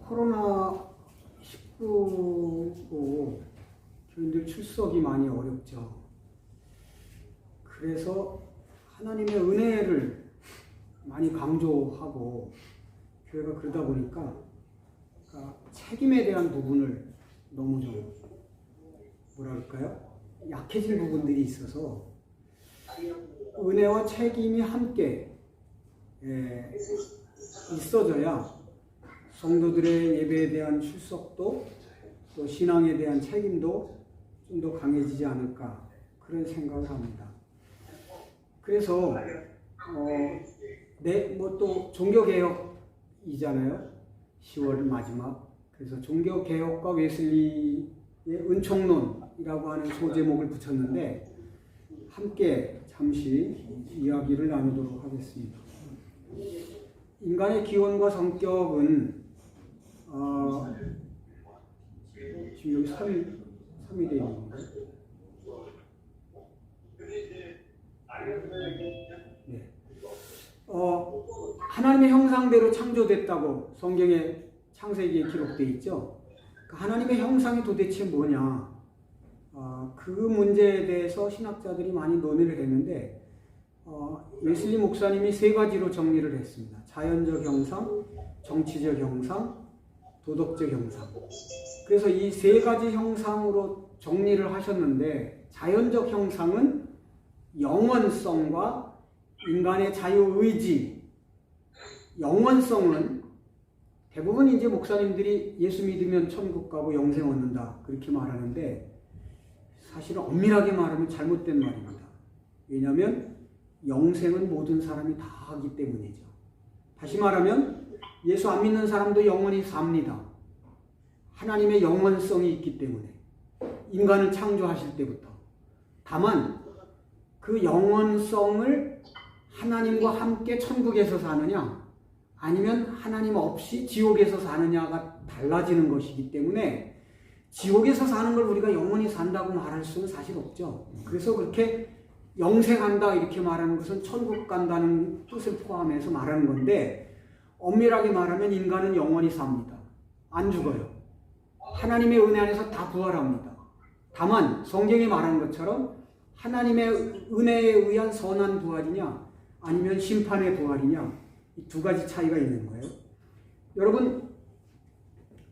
코로나19로 교인들 출석이 많이 어렵죠. 그래서 하나님의 은혜를 많이 강조하고 교회가 그러다 보니까 책임에 대한 부분을 너무 좀 뭐랄까요? 약해질 부분들이 있어서 은혜와 책임이 함께 있어져야 성도들의 예배에 대한 출석도 또 신앙에 대한 책임도 좀 더 강해지지 않을까 그런 생각을 합니다. 그래서 또 종교개혁이잖아요. 10월 마지막. 그래서 종교개혁과 웨슬리의 은총론이라고 하는 소제목을 붙였는데 함께 잠시 이야기를 나누도록 하겠습니다. 인간의 기원과 성격은 지금 여기 3이 되어 있는 건가요? 네. 하나님의 형상대로 창조됐다고 성경에 창세기에 기록되어 있죠. 하나님의 형상이 도대체 뭐냐? 그 문제에 대해서 신학자들이 많이 논의를 했는데 웨슬리 목사님이 세 가지로 정리를 했습니다. 자연적 형상, 정치적 형상, 도덕적 형상. 그래서 이 세 가지 형상으로 정리를 하셨는데 자연적 형상은 영원성과 인간의 자유의지. 영원성은 대부분 이제 목사님들이 예수 믿으면 천국 가고 영생 얻는다 그렇게 말하는데 사실은 엄밀하게 말하면 잘못된 말입니다. 왜냐하면 영생은 모든 사람이 다 하기 때문이죠. 다시 말하면 예수 안 믿는 사람도 영원히 삽니다. 하나님의 영원성이 있기 때문에 인간을 창조하실 때부터. 다만 그 영원성을 하나님과 함께 천국에서 사느냐 아니면 하나님 없이 지옥에서 사느냐가 달라지는 것이기 때문에 지옥에서 사는 걸 우리가 영원히 산다고 말할 수는 사실 없죠. 그래서 그렇게 영생한다 이렇게 말하는 것은 천국 간다는 뜻을 포함해서 말하는 건데 엄밀하게 말하면 인간은 영원히 삽니다. 안 죽어요. 하나님의 은혜 안에서 다 부활합니다. 다만 성경이 말한 것처럼 하나님의 은혜에 의한 선한 부활이냐 아니면 심판의 부활이냐 이 두 가지 차이가 있는 거예요. 여러분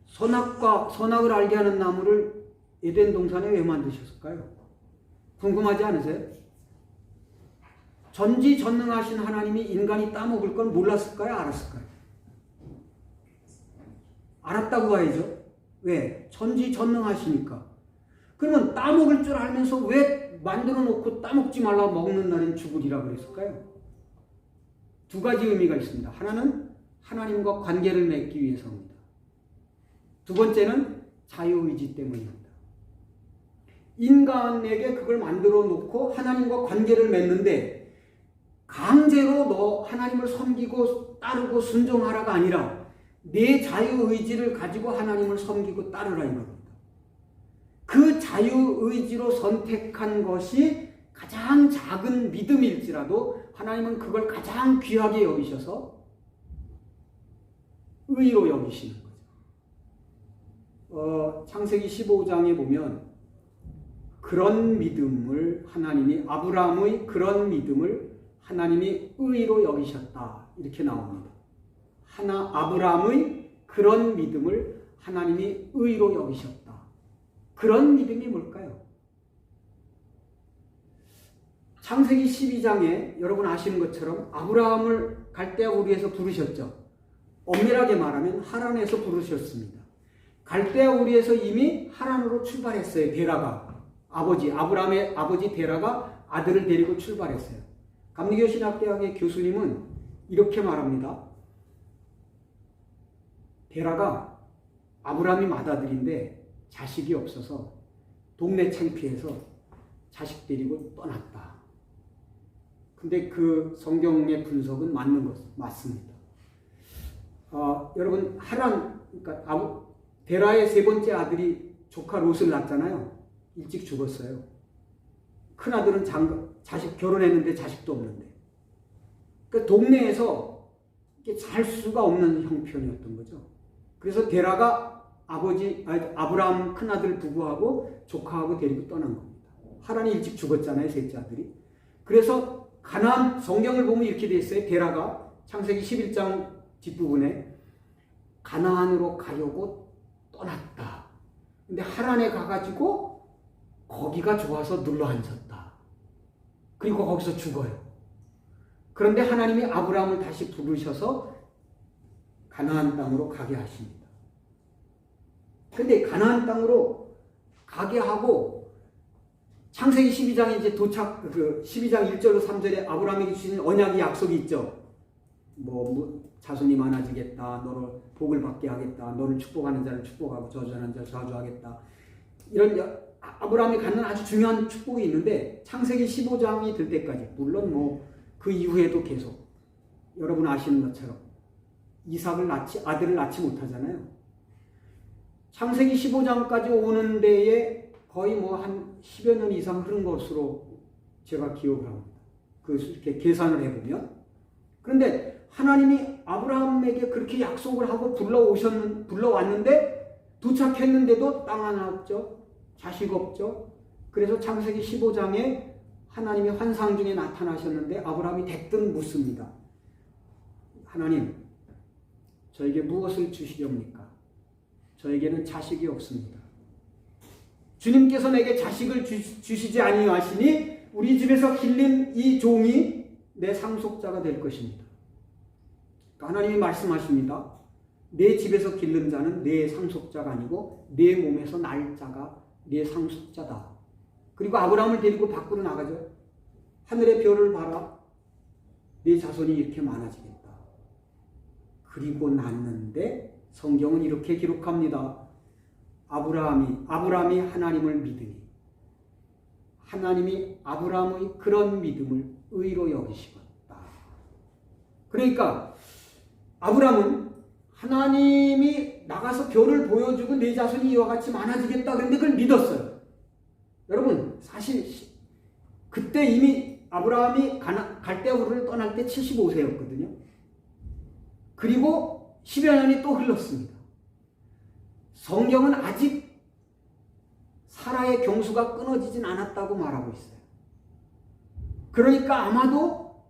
선악을 알게 하는 나무를 에덴 동산에 왜 만드셨을까요? 궁금하지 않으세요? 전지전능하신 하나님이 인간이 따먹을 건 몰랐을까요? 알았을까요? 알았다고 봐야죠. 왜? 전지전능하시니까. 그러면 따먹을 줄 알면서 왜 만들어 놓고 따먹지 말라 먹는 날엔 죽으리라 그랬을까요? 두 가지 의미가 있습니다. 하나는 하나님과 관계를 맺기 위해서입니다. 두 번째는 자유의지 때문입니다. 인간에게 그걸 만들어 놓고 하나님과 관계를 맺는데 강제로 너 하나님을 섬기고 따르고 순종하라가 아니라 내 자유의지를 가지고 하나님을 섬기고 따르라 이겁니다. 그 자유의지로 선택한 것이 가장 작은 믿음일지라도 하나님은 그걸 가장 귀하게 여기셔서 의로 여기시는 거죠. 창세기 15장에 보면 그런 믿음을 하나님이 아브라함의 그런 믿음을 하나님이 의로 여기셨다 이렇게 나옵니다. 아브라함의 그런 믿음을 하나님이 의로 여기셨다. 그런 믿음이 뭘까요? 창세기 12장에 여러분 아시는 것처럼 아브라함을 갈대아 우리에서 부르셨죠. 엄밀하게 말하면 하란에서 부르셨습니다. 갈대아 우리에서 이미 하란으로 출발했어요. 데라가 아브라함의 아버지 데라가 아들을 데리고 출발했어요. 감리교 신학대학의 교수님은 이렇게 말합니다. 데라가 아브라함이 맏아들인데 자식이 없어서 동네 창피해서 자식 데리고 떠났다. 근데 그 성경의 분석은 맞습니다. 여러분 하란 그러니까 데라의 세 번째 아들이 조카 롯을 낳았잖아요. 일찍 죽었어요. 큰 아들은 자식 결혼했는데 자식도 없는데. 그러니까 동네에서 살 수가 없는 형편이었던 거죠. 그래서 데라가 아브라함 큰아들 부부하고 조카하고 데리고 떠난 겁니다. 하란이 일찍 죽었잖아요, 셋째 아들이. 그래서 가나안, 성경을 보면 이렇게 돼 있어요. 데라가 창세기 11장 뒷부분에 가나안으로 가려고 떠났다. 근데 하란에 가가지고 거기가 좋아서 눌러 앉았다. 그리고 거기서 죽어요. 그런데 하나님이 아브라함을 다시 부르셔서 가나안 땅으로 가게 하십니다. 그런데 가나안 땅으로 가게 하고 창세기 12장에 이제 12장 1절로 3절에 아브라함에게 주신 언약의 약속이 있죠. 자손이 많아지겠다. 너를 복을 받게 하겠다. 너를 축복하는 자를 축복하고 저주하는 자를 저주하겠다. 이런 아브라함이 갖는 아주 중요한 축복이 있는데 창세기 15장이 될 때까지, 물론 그 이후에도 계속 여러분 아시는 것처럼 아들을 낳지 못하잖아요. 창세기 15장까지 오는 데에 거의 한 10여 년 이상 흐른 것으로 제가 기억을 합니다. 이렇게 계산을 해보면. 그런데 하나님이 아브라함에게 그렇게 약속을 하고 불러왔는데 도착했는데도 땅 하나 없죠. 자식 없죠. 그래서 창세기 15장에 하나님이 환상 중에 나타나셨는데 아브라함이 대뜸 묻습니다. 하나님, 저에게 무엇을 주시렵니까? 저에게는 자식이 없습니다. 주님께서 내게 자식을 주시지 아니하시니 우리 집에서 길린 이 종이 내 상속자가 될 것입니다. 하나님이 말씀하십니다. 내 집에서 기른 자는 내 상속자가 아니고 내 몸에서 날 자가 내 상속자다. 그리고 아브라함을 데리고 밖으로 나가죠. 하늘의 별을 봐라. 내 자손이 이렇게 많아지겠다. 그리고 낳는데 성경은 이렇게 기록합니다. 아브라함이 하나님을 믿으니 하나님이 아브라함의 그런 믿음을 의로 여기시겠다. 그러니까 아브라함은 하나님이 나가서 별을 보여주고 내 자손이 이와 같이 많아지겠다 그런데 그걸 믿었어요. 여러분 사실 그때 이미 아브라함이 갈대아우르를 떠날 때 75세였거든요. 그리고 10여 년이 또 흘렀습니다. 성경은 아직 사라의 경수가 끊어지진 않았다고 말하고 있어요. 그러니까 아마도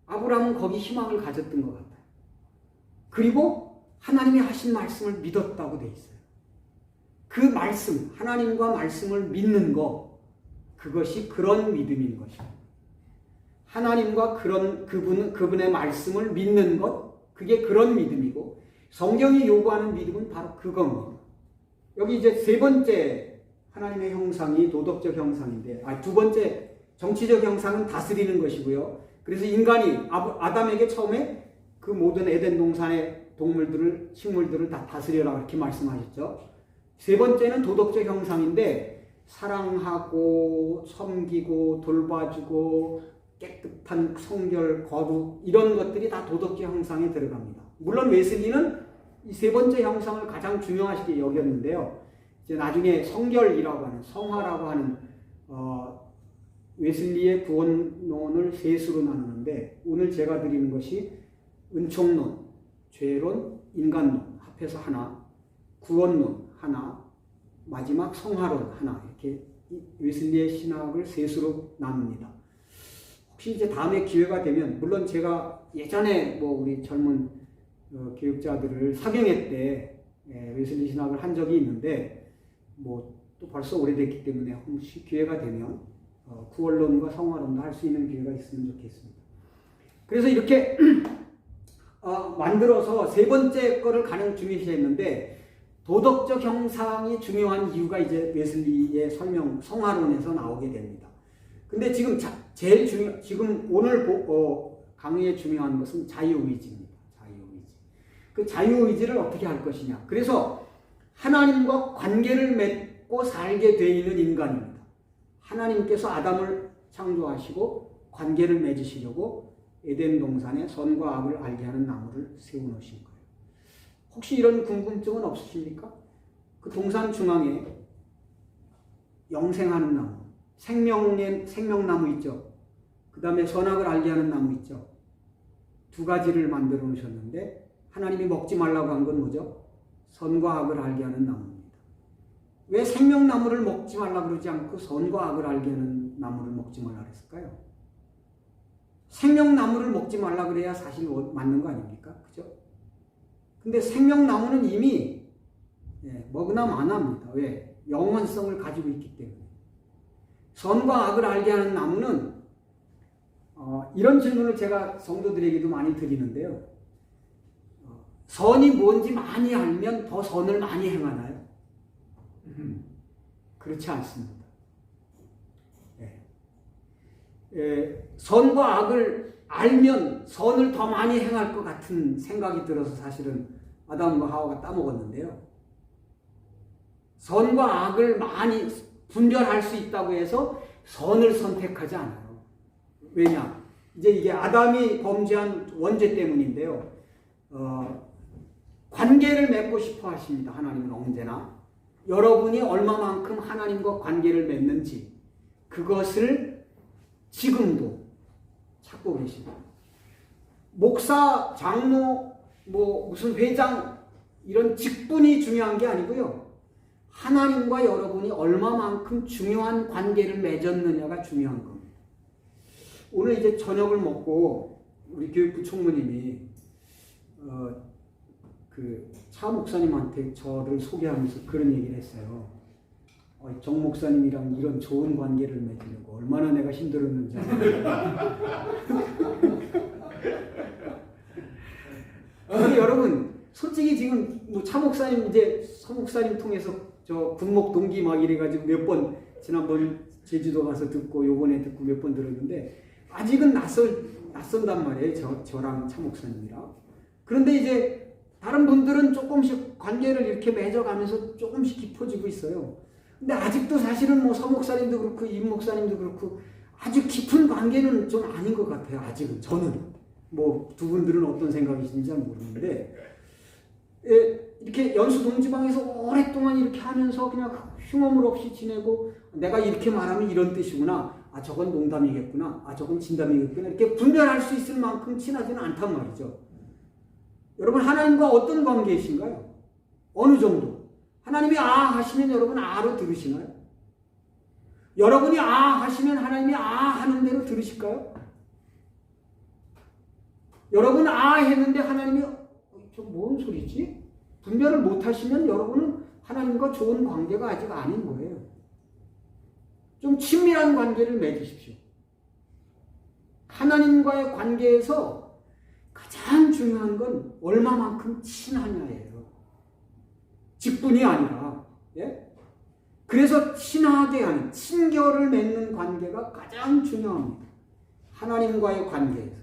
아브라함은 거기 희망을 가졌던 것 같아요. 그리고 하나님이 하신 말씀을 믿었다고 돼 있어요. 그 말씀, 하나님과 말씀을 믿는 것, 그것이 그런 믿음인 것입니다. 하나님과 그분의 말씀을 믿는 것, 그게 그런 믿음이고 성경이 요구하는 믿음은 바로 그겁니다. 여기 이제 세 번째 하나님의 형상이 도덕적 형상인데, 두 번째 정치적 형상은 다스리는 것이고요. 그래서 인간이 아담에게 처음에 그 모든 에덴 동산의 동물들을, 식물들을 다 다스려라 이렇게 말씀하셨죠. 세 번째는 도덕적 형상인데 사랑하고 섬기고 돌봐주고 깨끗한 성결, 거룩 이런 것들이 다 도덕적 형상에 들어갑니다. 물론 웨슬리는 이 세 번째 형상을 가장 중요하시게 여겼는데요. 이제 나중에 성결이라고 하는, 성화라고 하는 웨슬리의 구원론을 세 수로 나누는데 오늘 제가 드리는 것이 은총론, 죄론, 인간론 합해서 하나, 구원론 하나, 마지막 성화론 하나, 이렇게 웨슬리의 신학을 세 수로 나눕니다. 혹시 이제 다음에 기회가 되면, 물론 제가 예전에 우리 젊은 교육자들을 사경회 때 웨슬리 신학을 한 적이 있는데 또 벌써 오래됐기 때문에 혹시 기회가 되면 구원론과 성화론도 할 수 있는 기회가 있으면 좋겠습니다. 그래서 이렇게 만들어서 세 번째 거를 가장 중요시했는데 도덕적 형상이 중요한 이유가 이제 웨슬리의 성화론에서 나오게 됩니다. 근데 지금 지금 오늘 강의에 중요한 것은 자유의지입니다. 그 자유의지를 어떻게 할 것이냐. 그래서 하나님과 관계를 맺고 살게 되어 있는 인간입니다. 하나님께서 아담을 창조하시고 관계를 맺으시려고 에덴 동산에 선과 악을 알게 하는 나무를 세워놓으신 거예요. 혹시 이런 궁금증은 없으십니까? 그 동산 중앙에 영생하는 나무, 생명나무 있죠. 그 다음에 선악을 알게 하는 나무 있죠. 두 가지를 만들어 놓으셨는데 하나님이 먹지 말라고 한 건 뭐죠? 선과 악을 알게 하는 나무입니다. 왜 생명나무를 먹지 말라 그러지 않고 선과 악을 알게 하는 나무를 먹지 말라 그랬을까요? 생명나무를 먹지 말라 그래야 사실 맞는 거 아닙니까? 그죠? 근데 생명나무는 이미 먹으나 마나입니다. 왜? 영원성을 가지고 있기 때문에. 선과 악을 알게 하는 나무는 이런 질문을 제가 성도들에게도 많이 드리는데요. 선이 뭔지 많이 알면 더 선을 많이 행하나요? 그렇지 않습니다. 선과 악을 알면 선을 더 많이 행할 것 같은 생각이 들어서 사실은 아담과 하와가 따먹었는데요. 선과 악을 많이 분별할 수 있다고 해서 선을 선택하지 않아요. 왜냐? 이제 이게 아담이 범죄한 원죄 때문인데요. 관계를 맺고 싶어 하십니다. 하나님은 언제나. 여러분이 얼마만큼 하나님과 관계를 맺는지 그것을 지금도 찾고 계십니다. 목사, 장로, 무슨 회장 이런 직분이 중요한 게 아니고요. 하나님과 여러분이 얼마만큼 중요한 관계를 맺었느냐가 중요한 겁니다. 오늘 이제 저녁을 먹고 우리 교육부 총무님이 차 목사님한테 저를 소개하면서 그런 얘기를 했어요. 정 목사님이랑 이런 좋은 관계를 맺으려고 얼마나 내가 힘들었는지. 여러분, 솔직히 지금 차 목사님 이제 서 목사님 통해서 저 군목 동기 막 이래가지고 몇 번 지난번 제주도 가서 듣고 요번에 듣고 몇 번 들었는데 아직은 낯선단 말이에요. 저랑 차 목사님이랑. 그런데 이제 다른 분들은 조금씩 관계를 이렇게 맺어가면서 조금씩 깊어지고 있어요. 근데 아직도 사실은 서 목사님도 그렇고 임 목사님도 그렇고 아주 깊은 관계는 좀 아닌 것 같아요. 아직은 저는. 두 분들은 어떤 생각이신지 잘 모르는데 이렇게 연수 동지방에서 오랫동안 이렇게 하면서 그냥 흉어물 없이 지내고 내가 이렇게 말하면 이런 뜻이구나. 저건 농담이겠구나. 저건 진담이겠구나. 이렇게 분별할 수 있을 만큼 친하지는 않단 말이죠. 여러분 하나님과 어떤 관계이신가요? 어느 정도? 하나님이 하시면 여러분 아로 들으시나요? 여러분이 하시면 하나님이 하는 대로 들으실까요? 여러분 했는데 하나님이 뭔 소리지? 분별을 못하시면 여러분은 하나님과 좋은 관계가 아직 아닌 거예요. 좀 친밀한 관계를 맺으십시오. 하나님과의 관계에서 가장 중요한 건 얼마만큼 친하냐예요. 직분이 아니라. 그래서 친하게 하는, 친결을 맺는 관계가 가장 중요합니다. 하나님과의 관계에서.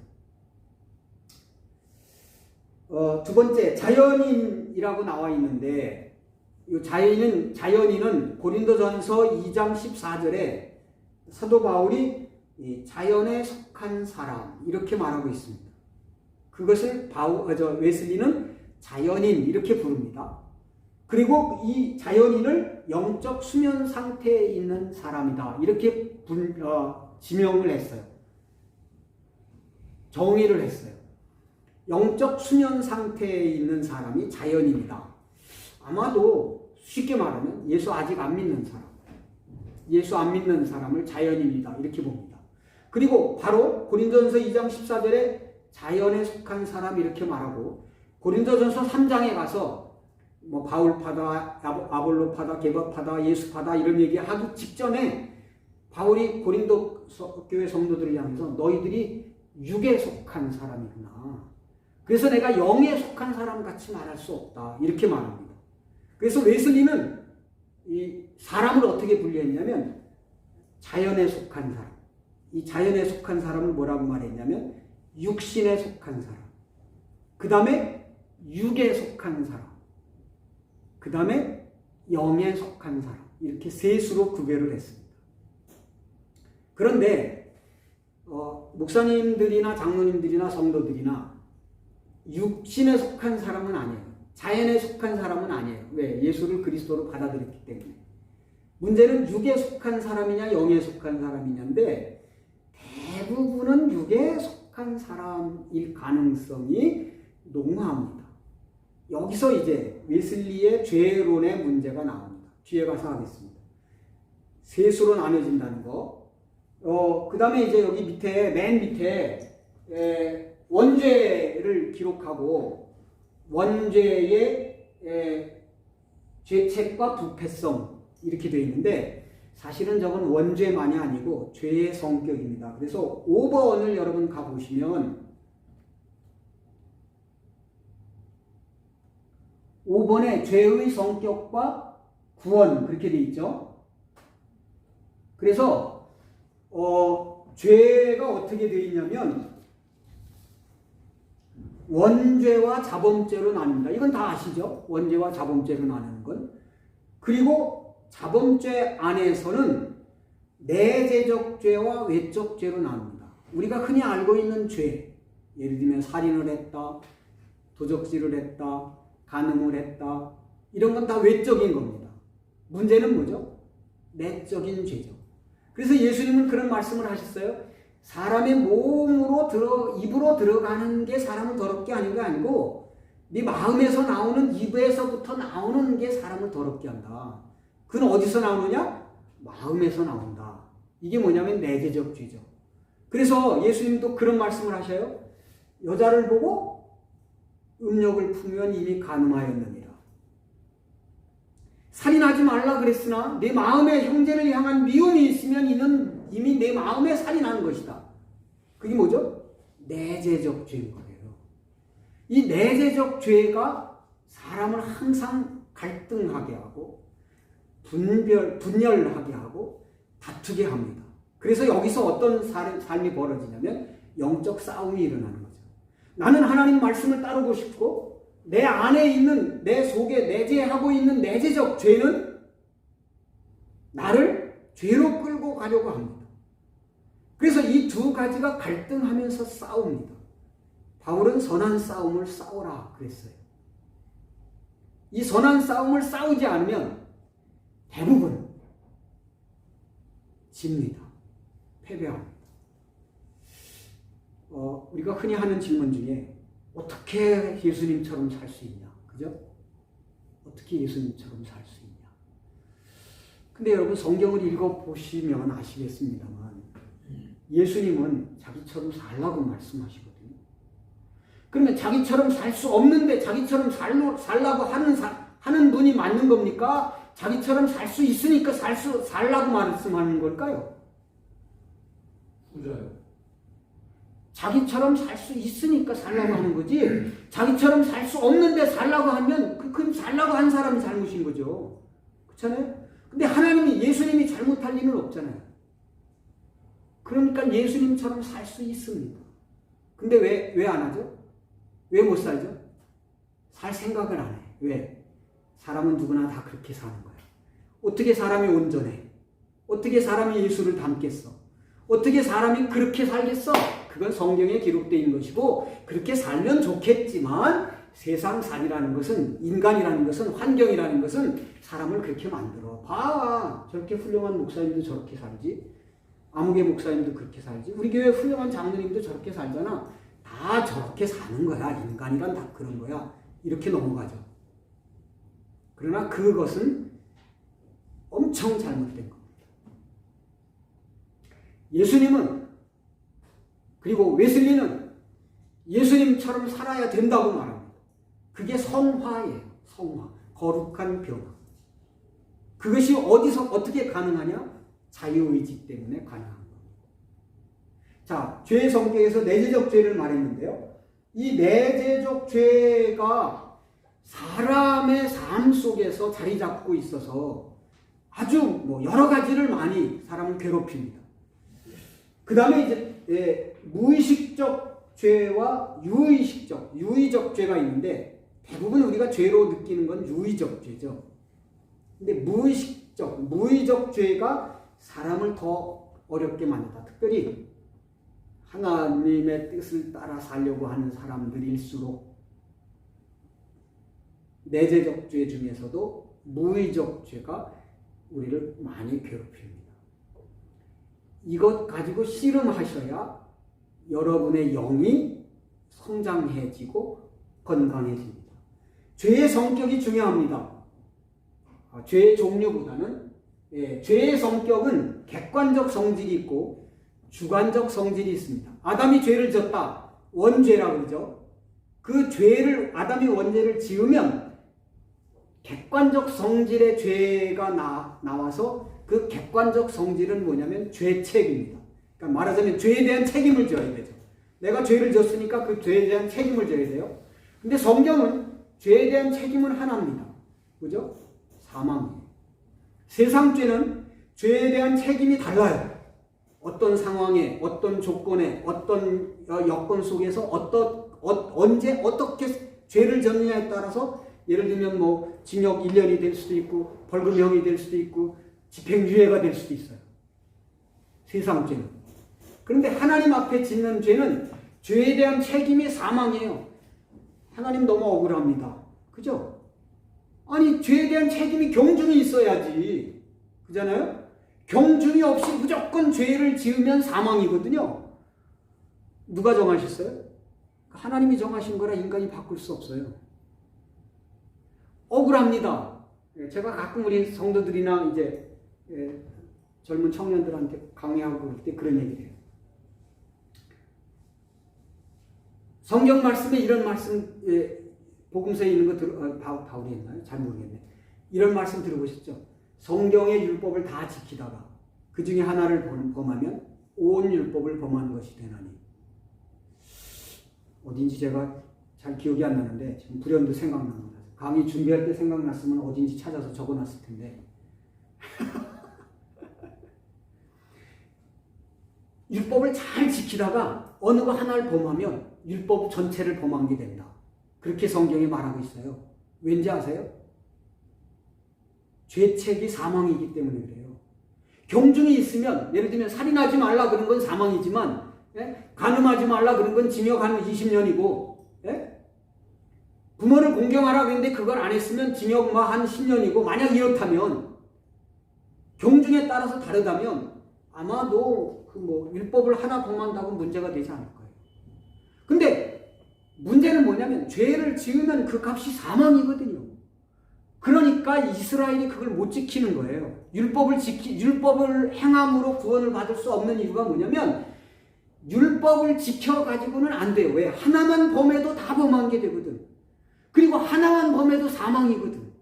두 번째, 자연인이라고 나와 있는데 이 자연인은 고린도전서 2장 14절에 사도 바울이 자연에 속한 사람 이렇게 말하고 있습니다. 그것을 웨슬리는 자연인 이렇게 부릅니다. 그리고 이 자연인을 영적 수면 상태에 있는 사람이다 이렇게 지명을 했어요. 정의를 했어요. 영적 수면 상태에 있는 사람이 자연인이다. 아마도 쉽게 말하면 예수 아직 안 믿는 사람, 예수 안 믿는 사람을 자연인이다 이렇게 봅니다. 그리고 바로 고린도전서 2장 14절에 자연에 속한 사람 이렇게 말하고 고린도전서 3장에 가서 바울파다, 아볼로파다, 게바파다, 예수파다 이런 얘기하기 직전에 바울이 고린도 교회 성도들을 향해서 너희들이 육에 속한 사람이구나. 그래서 내가 영에 속한 사람 같이 말할 수 없다. 이렇게 말합니다. 그래서 웨슬리는 이 사람을 어떻게 분류했냐면 자연에 속한 사람. 이 자연에 속한 사람을 뭐라고 말했냐면 육신에 속한 사람. 그 다음에 육에 속한 사람. 그 다음에 영에 속한 사람. 이렇게 세 수로 구별을 했습니다. 그런데 목사님들이나 장로님들이나 성도들이나 육신에 속한 사람은 아니에요. 자연에 속한 사람은 아니에요. 왜? 예수를 그리스도로 받아들였기 때문에. 문제는 육에 속한 사람이냐 영에 속한 사람이냐인데 대부분은 육에 속한 사람일 가능성이 농후합니다. 여기서 이제 웨슬리의 죄론의 문제가 나옵니다. 뒤에 가서 하겠습니다. 셋으로 나눠진다는 거. 그 다음에 이제 여기 밑에, 맨 밑에, 원죄를 기록하고, 원죄의 죄책과 부패성, 이렇게 되어 있는데, 사실은 저건 원죄만이 아니고, 죄의 성격입니다. 그래서 5번을 여러분 가보시면, 5번에 죄의 성격과 구원, 그렇게 되어 있죠. 그래서 죄가 어떻게 되어 있냐면 원죄와 자범죄로 나뉩니다. 이건 다 아시죠? 원죄와 자범죄로 나누는 건. 그리고 자범죄 안에서는 내재적 죄와 외적 죄로 나눕니다. 우리가 흔히 알고 있는 죄, 예를 들면 살인을 했다, 도적질을 했다, 간음을 했다, 이런 건 다 외적인 겁니다. 문제는 뭐죠? 내적인 죄죠. 그래서 예수님은 그런 말씀을 하셨어요. 사람의 입으로 들어가는 게 사람을 더럽게 하는 게 아니고 네 마음에서 나오는, 입에서부터 나오는 게 사람을 더럽게 한다. 그건 어디서 나오느냐? 마음에서 나온다. 이게 뭐냐면 내재적 죄죠. 그래서 예수님도 그런 말씀을 하셔요. 여자를 보고 음욕을 품으면 이미 간음하였느니라. 살인하지 말라 그랬으나 내 마음에 형제를 향한 미움이 있으면 이는 이미 내 마음에 살인한 것이다. 그게 뭐죠? 내재적 죄인 거예요. 이 내재적 죄가 사람을 항상 갈등하게 하고 분열하게 하고 다투게 합니다. 그래서 여기서 어떤 삶이 벌어지냐면 영적 싸움이 일어나는 거죠. 나는 하나님 말씀을 따르고 싶고 내 안에 있는, 내 속에 내재하고 있는 내재적 죄는 나를 죄로 끌고 가려고 합니다. 그래서 이 두 가지가 갈등하면서 싸웁니다. 바울은 선한 싸움을 싸우라 그랬어요. 이 선한 싸움을 싸우지 않으면 대부분 집니다. 패배합니다. 우리가 흔히 하는 질문 중에 어떻게 예수님처럼 살 수 있냐? 그죠? 어떻게 예수님처럼 살 수 있냐? 근데 여러분 성경을 읽어보시면 아시겠습니다만 예수님은 자기처럼 살라고 말씀하시거든요. 그러면 자기처럼 살 수 없는데 자기처럼 살라고 하는 분이 맞는 겁니까? 자기처럼 살 수 있으니까 살라고 말씀하는 걸까요? 후자요. 자기처럼 살 수 있으니까 살라고 하는 거지, 자기처럼 살 수 없는데 살라고 하면 그건 살라고 한 사람이 잘못인 거죠. 그렇잖아요? 근데 하나님이, 예수님이 잘못할 리는 없잖아요. 그러니까 예수님처럼 살 수 있습니다. 근데 왜 안 하죠? 왜 못 살죠? 살 생각을 안 해. 왜? 사람은 누구나 다 그렇게 사는 거야. 어떻게 사람이 온전해? 어떻게 사람이 예수를 닮겠어? 어떻게 사람이 그렇게 살겠어? 그건 성경에 기록되어 있는 것이고, 그렇게 살면 좋겠지만 세상 살이라는 것은, 인간이라는 것은, 환경이라는 것은 사람을 그렇게 만들어. 봐, 저렇게 훌륭한 목사님도 저렇게 살지, 아무개 목사님도 그렇게 살지, 우리 교회 훌륭한 장로님도 저렇게 살잖아. 다 저렇게 사는 거야. 인간이란 다 그런 거야. 이렇게 넘어가죠. 그러나 그것은 엄청 잘못된 겁니다. 예수님은, 그리고 웨슬리는 예수님처럼 살아야 된다고 말합니다. 그게 성화예요. 성화. 거룩한 변화. 그것이 어떻게 가능하냐? 자유의지 때문에 가능한 겁니다. 자, 죄의 성격에서 내재적 죄를 말했는데요. 이 내재적 죄가 사람의 삶 속에서 자리 잡고 있어서 아주 여러 가지를 많이 사람을 괴롭힙니다. 그 다음에 이제 무의식적 죄와 유의적 죄가 있는데, 대부분 우리가 죄로 느끼는 건 유의적 죄죠. 근데 무의적 죄가 사람을 더 어렵게 만든다. 특별히 하나님의 뜻을 따라 살려고 하는 사람들일수록 내재적 죄 중에서도 무의적 죄가 우리를 많이 괴롭힙니다. 이것 가지고 씨름하셔야 여러분의 영이 성장해지고 건강해집니다. 죄의 성격이 중요합니다. 죄의 종류보다는 죄의 성격은 객관적 성질이 있고 주관적 성질이 있습니다. 아담이 죄를 졌다. 원죄라고 그러죠. 그 죄를 아담이 원죄를 지으면 객관적 성질의 죄가 나와서 그 객관적 성질은 뭐냐면 죄책입니다. 그러니까 말하자면 죄에 대한 책임을 져야 되죠. 내가 죄를 졌으니까 그 죄에 대한 책임을 져야 돼요. 근데 성경은 죄에 대한 책임은 하나입니다. 그죠? 사망이에요. 세상 죄는 죄에 대한 책임이 달라요. 어떤 상황에, 어떤 조건에, 어떤 여건 속에서 언제 어떻게 죄를 졌느냐에 따라서 예를 들면 뭐 징역 1년이 될 수도 있고 벌금형이 될 수도 있고 집행유예가 될 수도 있어요. 세상 죄는. 그런데 하나님 앞에 짓는 죄는 죄에 대한 책임이 사망이에요. 하나님 너무 억울합니다. 그죠? 아니 죄에 대한 책임이 경중이 있어야지. 그잖아요? 경중이 없이 무조건 죄를 지으면 사망이거든요. 누가 정하셨어요? 하나님이 정하신 거라 인간이 바꿀 수 없어요. 억울합니다. 제가 가끔 우리 성도들이나 이제 젊은 청년들한테 강의하고 그럴 때 그런 얘기를 해요. 성경 말씀에 이런 말씀, 복음서에 있는 거 바울이 했나요? 잘 모르겠네. 이런 말씀 들어보셨죠? 성경의 율법을 다 지키다가 그 중에 하나를 범하면 온 율법을 범하는 것이 되나니. 어딘지 제가 잘 기억이 안 나는데 지금 불현듯 생각납니다. 강의 준비할 때 생각났으면 어딘지 찾아서 적어놨을 텐데 율법을 잘 지키다가 어느 거 하나를 범하면 율법 전체를 범한 게 된다. 그렇게 성경이 말하고 있어요. 왠지 아세요? 죄책이 사망이기 때문에 그래요. 경중이 있으면 예를 들면 살인하지 말라 그런 건 사망이지만 간음하지 말라 그런 건 징역 한 20년이고 부모를 공경하라 그랬는데 그걸 안 했으면 징역 한 10년이고 만약 이렇다면 경중에 따라서 다르다면 아마도 율법을 하나 범한다고 문제가 되지 않을 거예요. 근데 문제는 뭐냐면 죄를 지으면 그 값이 사망이거든요. 그러니까 이스라엘이 그걸 못 지키는 거예요. 율법을 행함으로 구원을 받을 수 없는 이유가 뭐냐면 율법을 지켜가지고는 안 돼요. 왜? 하나만 범해도 다 범한 게 되거든. 그리고 하나만 범해도 사망이거든.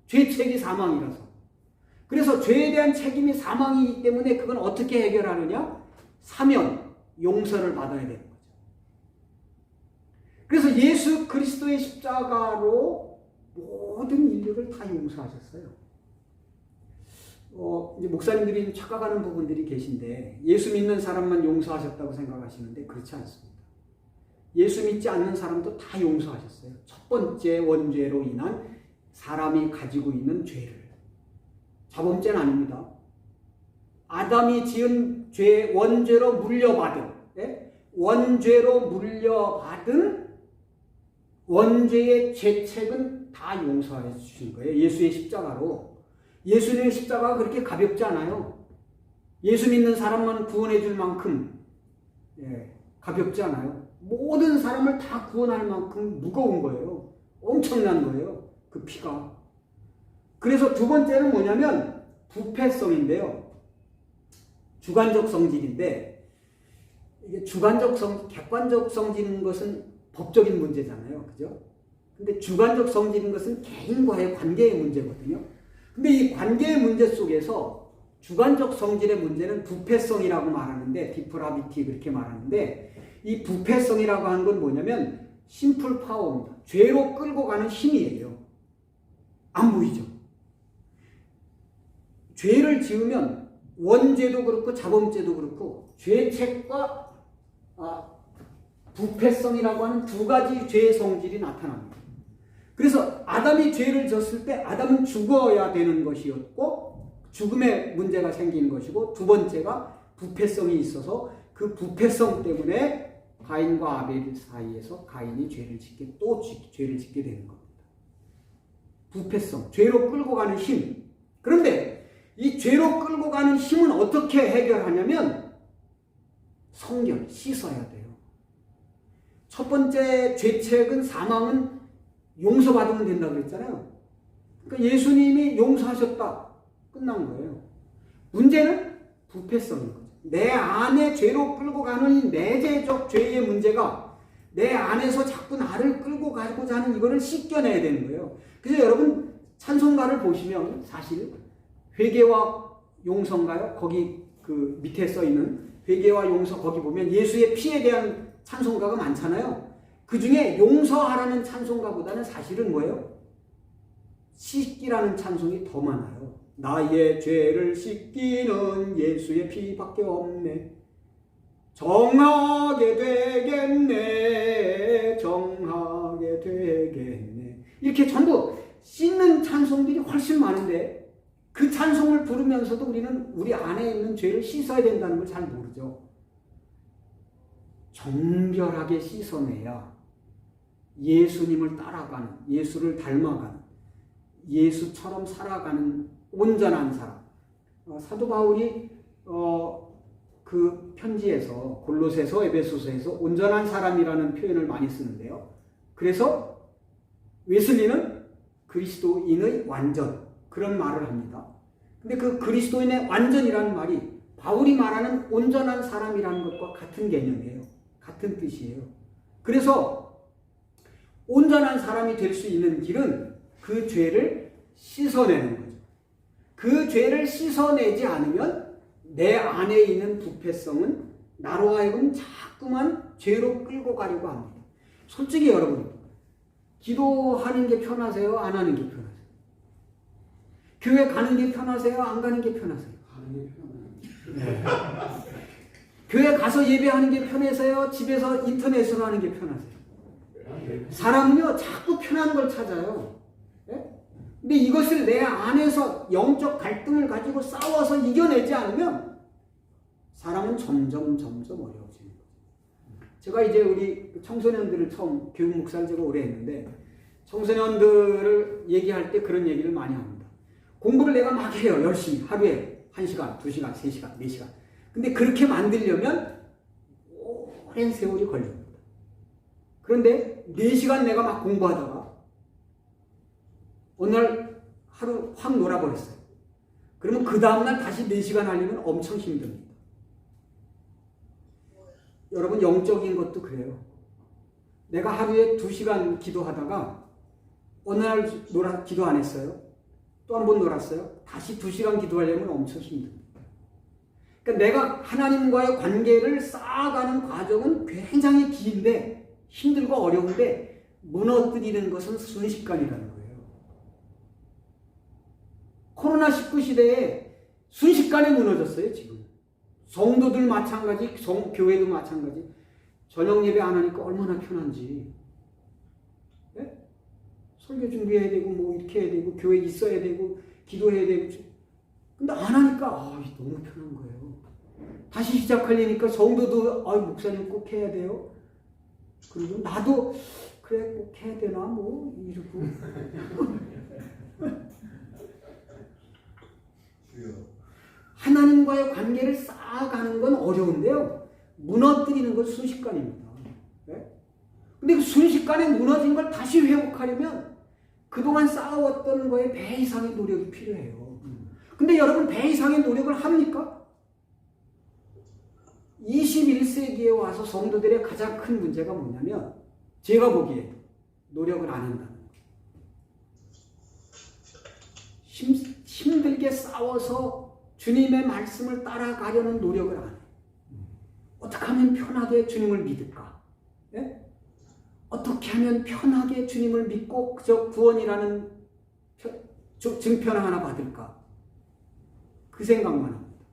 죄책이 사망이라서. 그래서 죄에 대한 책임이 사망이기 때문에 그건 어떻게 해결하느냐? 사면, 용서를 받아야 되는 거죠. 그래서 예수 그리스도의 십자가로 모든 인류를 다 용서하셨어요. 이제 목사님들이 착각하는 부분들이 계신데 예수 믿는 사람만 용서하셨다고 생각하시는데 그렇지 않습니다. 예수 믿지 않는 사람도 다 용서하셨어요. 첫 번째 원죄로 인한 사람이 가지고 있는 죄를. 자범죄는 아닙니다. 아담이 지은 죄 원죄로 물려받은 원죄로 물려받은 원죄의 죄책은 다 용서해 주신 거예요. 예수의 십자가로. 예수님의 십자가가 그렇게 가볍지 않아요. 예수 믿는 사람만 구원해 줄 만큼 가볍지 않아요. 모든 사람을 다 구원할 만큼 무거운 거예요. 엄청난 거예요. 그 피가. 그래서 두 번째는 뭐냐면 부패성인데요. 주관적 성질인데 이게 객관적 성질인 것은 법적인 문제잖아요. 그죠? 근데 주관적 성질인 것은 개인과의 관계의 문제거든요. 근데 이 관계의 문제 속에서 주관적 성질의 문제는 부패성이라고 말하는데, 디프라비티 그렇게 말하는데, 이 부패성이라고 하는 건 뭐냐면 심플 파워입니다. 죄로 끌고 가는 힘이에요. 안 보이죠? 죄를 지으면 원죄도 그렇고 자범죄도 그렇고 죄책과 부패성이라고 하는 두 가지 죄의 성질이 나타납니다. 그래서 아담이 죄를 졌을 때 아담은 죽어야 되는 것이었고 죽음의 문제가 생기는 것이고 두 번째가 부패성이 있어서 그 부패성 때문에 가인과 아벨 사이에서 가인이 죄를 짓게 되는 겁니다. 부패성, 죄로 끌고 가는 힘. 그런데 이 죄로 끌고 가는 힘은 어떻게 해결하냐면 성결, 씻어야 돼요. 첫 번째 죄책은 사망은 용서받으면 된다고 그랬잖아요. 그러니까 예수님이 용서하셨다. 끝난 거예요. 문제는 부패성인 거죠. 내 안에 죄로 끌고 가는 이 내재적 죄의 문제가 내 안에서 자꾸 나를 끌고 가고자 하는 이거를 씻겨내야 되는 거예요. 그래서 여러분 찬송가를 보시면 사실 회개와 용서인가요? 거기 그 밑에 써 있는 회개와 용서 거기 보면 예수의 피에 대한 찬송가가 많잖아요. 그 중에 용서하라는 찬송가보다는 사실은 뭐예요? 씻기라는 찬송이 더 많아요. 나의 죄를 씻기는 예수의 피밖에 없네. 정하게 되겠네. 정하게 되겠네. 이렇게 전부 씻는 찬송들이 훨씬 많은데 그 찬송을 부르면서도 우리는 우리 안에 있는 죄를 씻어야 된다는 걸 잘 모르죠. 정결하게 씻어내야 예수님을 따라가는, 예수를 닮아가는, 예수처럼 살아가는 온전한 사람. 사도 바울이 그 편지에서 골로새서, 에베소서에서 온전한 사람이라는 표현을 많이 쓰는데요. 그래서 웨슬리는 그리스도인의 완전 그런 말을 합니다. 근데 그 그리스도인의 완전이라는 말이 바울이 말하는 온전한 사람이라는 것과 같은 개념이에요. 같은 뜻이에요. 그래서 온전한 사람이 될 수 있는 길은 그 죄를 씻어내는 거죠. 그 죄를 씻어내지 않으면 내 안에 있는 부패성은 나로 하여금 자꾸만 죄로 끌고 가려고 합니다. 솔직히 여러분, 기도하는 게 편하세요? 안 하는 게 편하세요? 교회 가는 게 편하세요? 안 가는 게 편하세요? 가는 게 편해요. 네. 교회 가서 예배하는 게 편해서요? 집에서 인터넷으로 하는 게 편하세요? 사람은요 자꾸 편한 걸 찾아요. 네? 근데 이것을 내 안에서 영적 갈등을 가지고 싸워서 이겨내지 않으면 사람은 점점 어려워지는 거죠. 제가 이제 우리 청소년들을 처음 교육 목사를 제가 오래 했는데 청소년들을 얘기할 때 그런 얘기를 많이 합니다. 공부를 내가 막 해요. 열심히 하루에 1시간, 2시간, 3시간, 4시간. 근데 그렇게 만들려면 오랜 세월이 걸립니다. 그런데 4시간 내가 막 공부하다가 어느 날 하루 확 놀아버렸어요. 그러면 그 다음날 다시 4시간 하려면 엄청 힘듭니다. 여러분 영적인 것도 그래요. 내가 하루에 2시간 기도하다가 어느 날 기도 안 했어요. 또 한 번 놀았어요. 다시 2시간 기도하려면 엄청 힘듭니다. 그러니까 내가 하나님과의 관계를 쌓아가는 과정은 굉장히 긴데 힘들고 어려운데 무너뜨리는 것은 순식간이라는 거예요. 코로나19 시대에 순식간에 무너졌어요. 지금 성도들 마찬가지, 교회도 마찬가지. 저녁 예배 안 하니까 얼마나 편한지. 네? 설교 준비해야 되고 뭐 이렇게 해야 되고 교회 있어야 되고 기도해야 되고. 근데 안 하니까 너무 편한 거예요. 다시 시작하려니까 성도도 목사님 꼭 해야 돼요. 그리고 나도 그래 꼭 해야 되나 뭐 이러고. 하나님과의 관계를 쌓아가는 건 어려운데요. 무너뜨리는 건 순식간입니다. 네? 근데 그 순식간에 무너진 걸 다시 회복하려면 그동안 쌓아왔던 거에 배 이상의 노력이 필요해요. 근데 여러분 배 이상의 노력을 합니까? 21세기에 와서 성도들의 가장 큰 문제가 뭐냐면 제가 보기에 노력을 안 한다는 거예요. 힘들게 싸워서 주님의 말씀을 따라가려는 노력을 안 해요. 어떻게 하면 편하게 주님을 믿을까? 예? 어떻게 하면 편하게 주님을 믿고 그저 구원이라는 증표 하나 받을까? 그 생각만 합니다.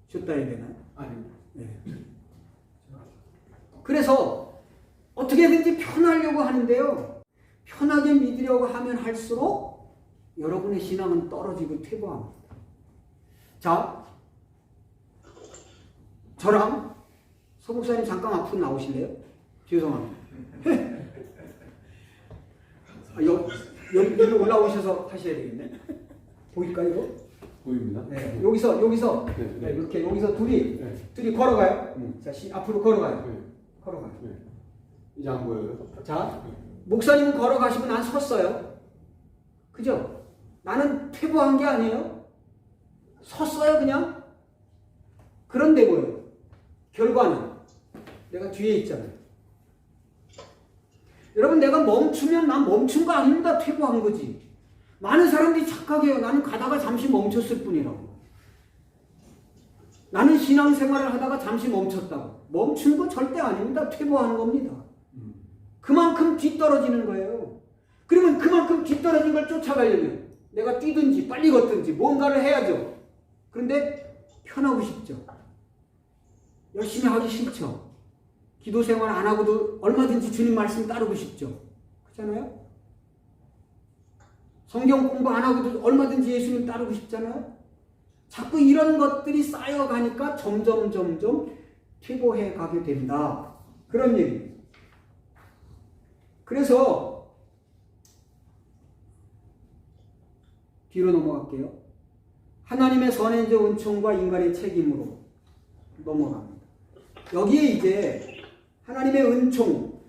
줬다 해야 되나요? 아닙니다. 네. 그래서 어떻게든지 편하려고 하는데요. 편하게 믿으려고 하면 할수록 여러분의 신앙은 떨어지고 퇴보합니다. 자, 저랑 서 목사님 잠깐 앞으로 나오실래요? 죄송합니다. 여기 올라오셔서 하셔야 되겠네. 보일까요? 보입니다. 네, 여기서 네. 네, 이렇게 여기서 둘이 걸어가요. 자, 앞으로 걸어가요. 네. 걸어가요. 네. 이제 안 보여요? 자, 목사님은 걸어가시고 난 섰어요. 그죠? 나는 퇴보한 게 아니에요. 섰어요, 그냥. 그런데 뭐예요? 결과는 내가 뒤에 있잖아요. 여러분, 내가 멈추면 난 멈춘 거 아닙니다. 퇴보한 거지. 많은 사람들이 착각해요. 나는 가다가 잠시 멈췄을 뿐이라고. 나는 신앙생활을 하다가 잠시 멈췄다고. 멈춘 거 절대 아닙니다. 퇴보하는 겁니다. 그만큼 뒤떨어지는 거예요. 그러면 그만큼 뒤떨어진 걸 쫓아가려면 내가 뛰든지 빨리 걷든지 뭔가를 해야죠. 그런데 편하고 싶죠. 열심히 하기 싫죠. 기도 생활 안 하고도 얼마든지 주님 말씀 따르고 싶죠. 그렇잖아요? 성경 공부 안 하고도 얼마든지 예수님 따르고 싶잖아요? 자꾸 이런 것들이 쌓여가니까 점점 퇴보해 가게 된다. 그런 얘기입니다. 그래서 뒤로 넘어갈게요. 하나님의 선행적 은총과 인간의 책임으로 넘어갑니다. 여기에 이제 하나님의 은총,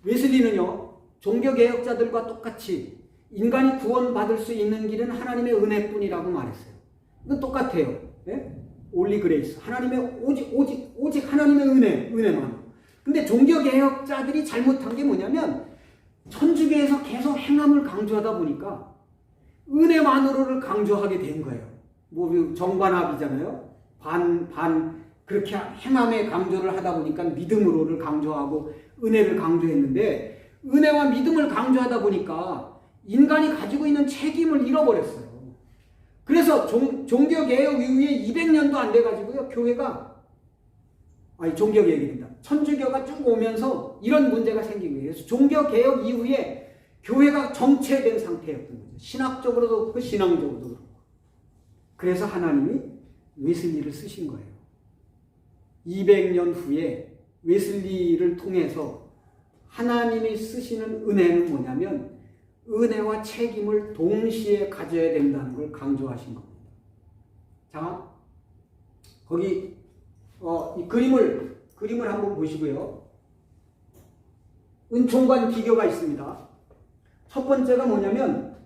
웨슬리는요, 종교개혁자들과 똑같이 인간이 구원받을 수 있는 길은 하나님의 은혜뿐이라고 말했어요. 이건 똑같아요. 네? 올리 그레이스. 하나님의 오직 하나님의 은혜만. 근데 종교개혁자들이 잘못한 게 뭐냐면 천주교에서 계속 행함을 강조하다 보니까 은혜만으로를 강조하게 된 거예요. 뭐 정반합이잖아요. 그렇게 행함의 강조를 하다 보니까 믿음으로를 강조하고 은혜를 강조했는데 은혜와 믿음을 강조하다 보니까 인간이 가지고 있는 책임을 잃어버렸어요. 그래서 종교개혁 이후에 200년도 안 돼가지고요, 종교개혁입니다. 천주교가 쭉 오면서 이런 문제가 생긴 거예요. 그래서 종교개혁 이후에 교회가 정체된 상태였던 거죠. 신학적으로도 그렇고 신앙적으로도 그렇고. 그래서 하나님이 웨슬리를 쓰신 거예요. 200년 후에 웨슬리를 통해서 하나님이 쓰시는 은혜는 뭐냐면 은혜와 책임을 동시에 가져야 된다는 걸 강조하신 겁니다. 자, 거기 이 그림을 한번 보시고요. 은총과 비교가 있습니다. 첫 번째가 뭐냐면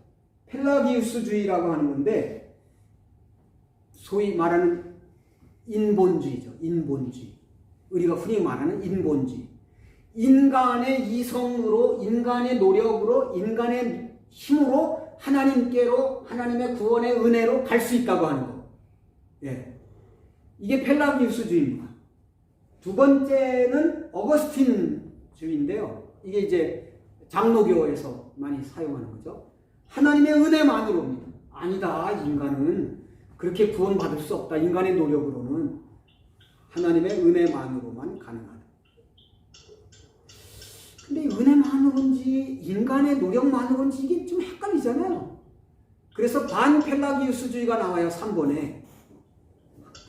펠라기우스주의라고 하는 건데 소위 말하는 인본주의죠. 인본주의. 우리가 흔히 말하는 인본주의. 인간의 이성으로, 인간의 노력으로, 인간의 힘으로 하나님께로, 하나님의 구원의 은혜로 갈 수 있다고 하는 거. 예. 이게 펠라기우스주의입니다. 두 번째는 어거스틴주의인데요. 이게 이제 장로교에서 많이 사용하는 거죠. 하나님의 은혜만으로입니다. 아니다. 인간은 그렇게 구원받을 수 없다. 인간의 노력으로는 하나님의 은혜만으로만 가능하다. 근데 은혜만으로인지 인간의 노력만으로인지 이게 좀 헷갈리잖아요. 그래서 반펠라기우스주의가 나와요. 3번에.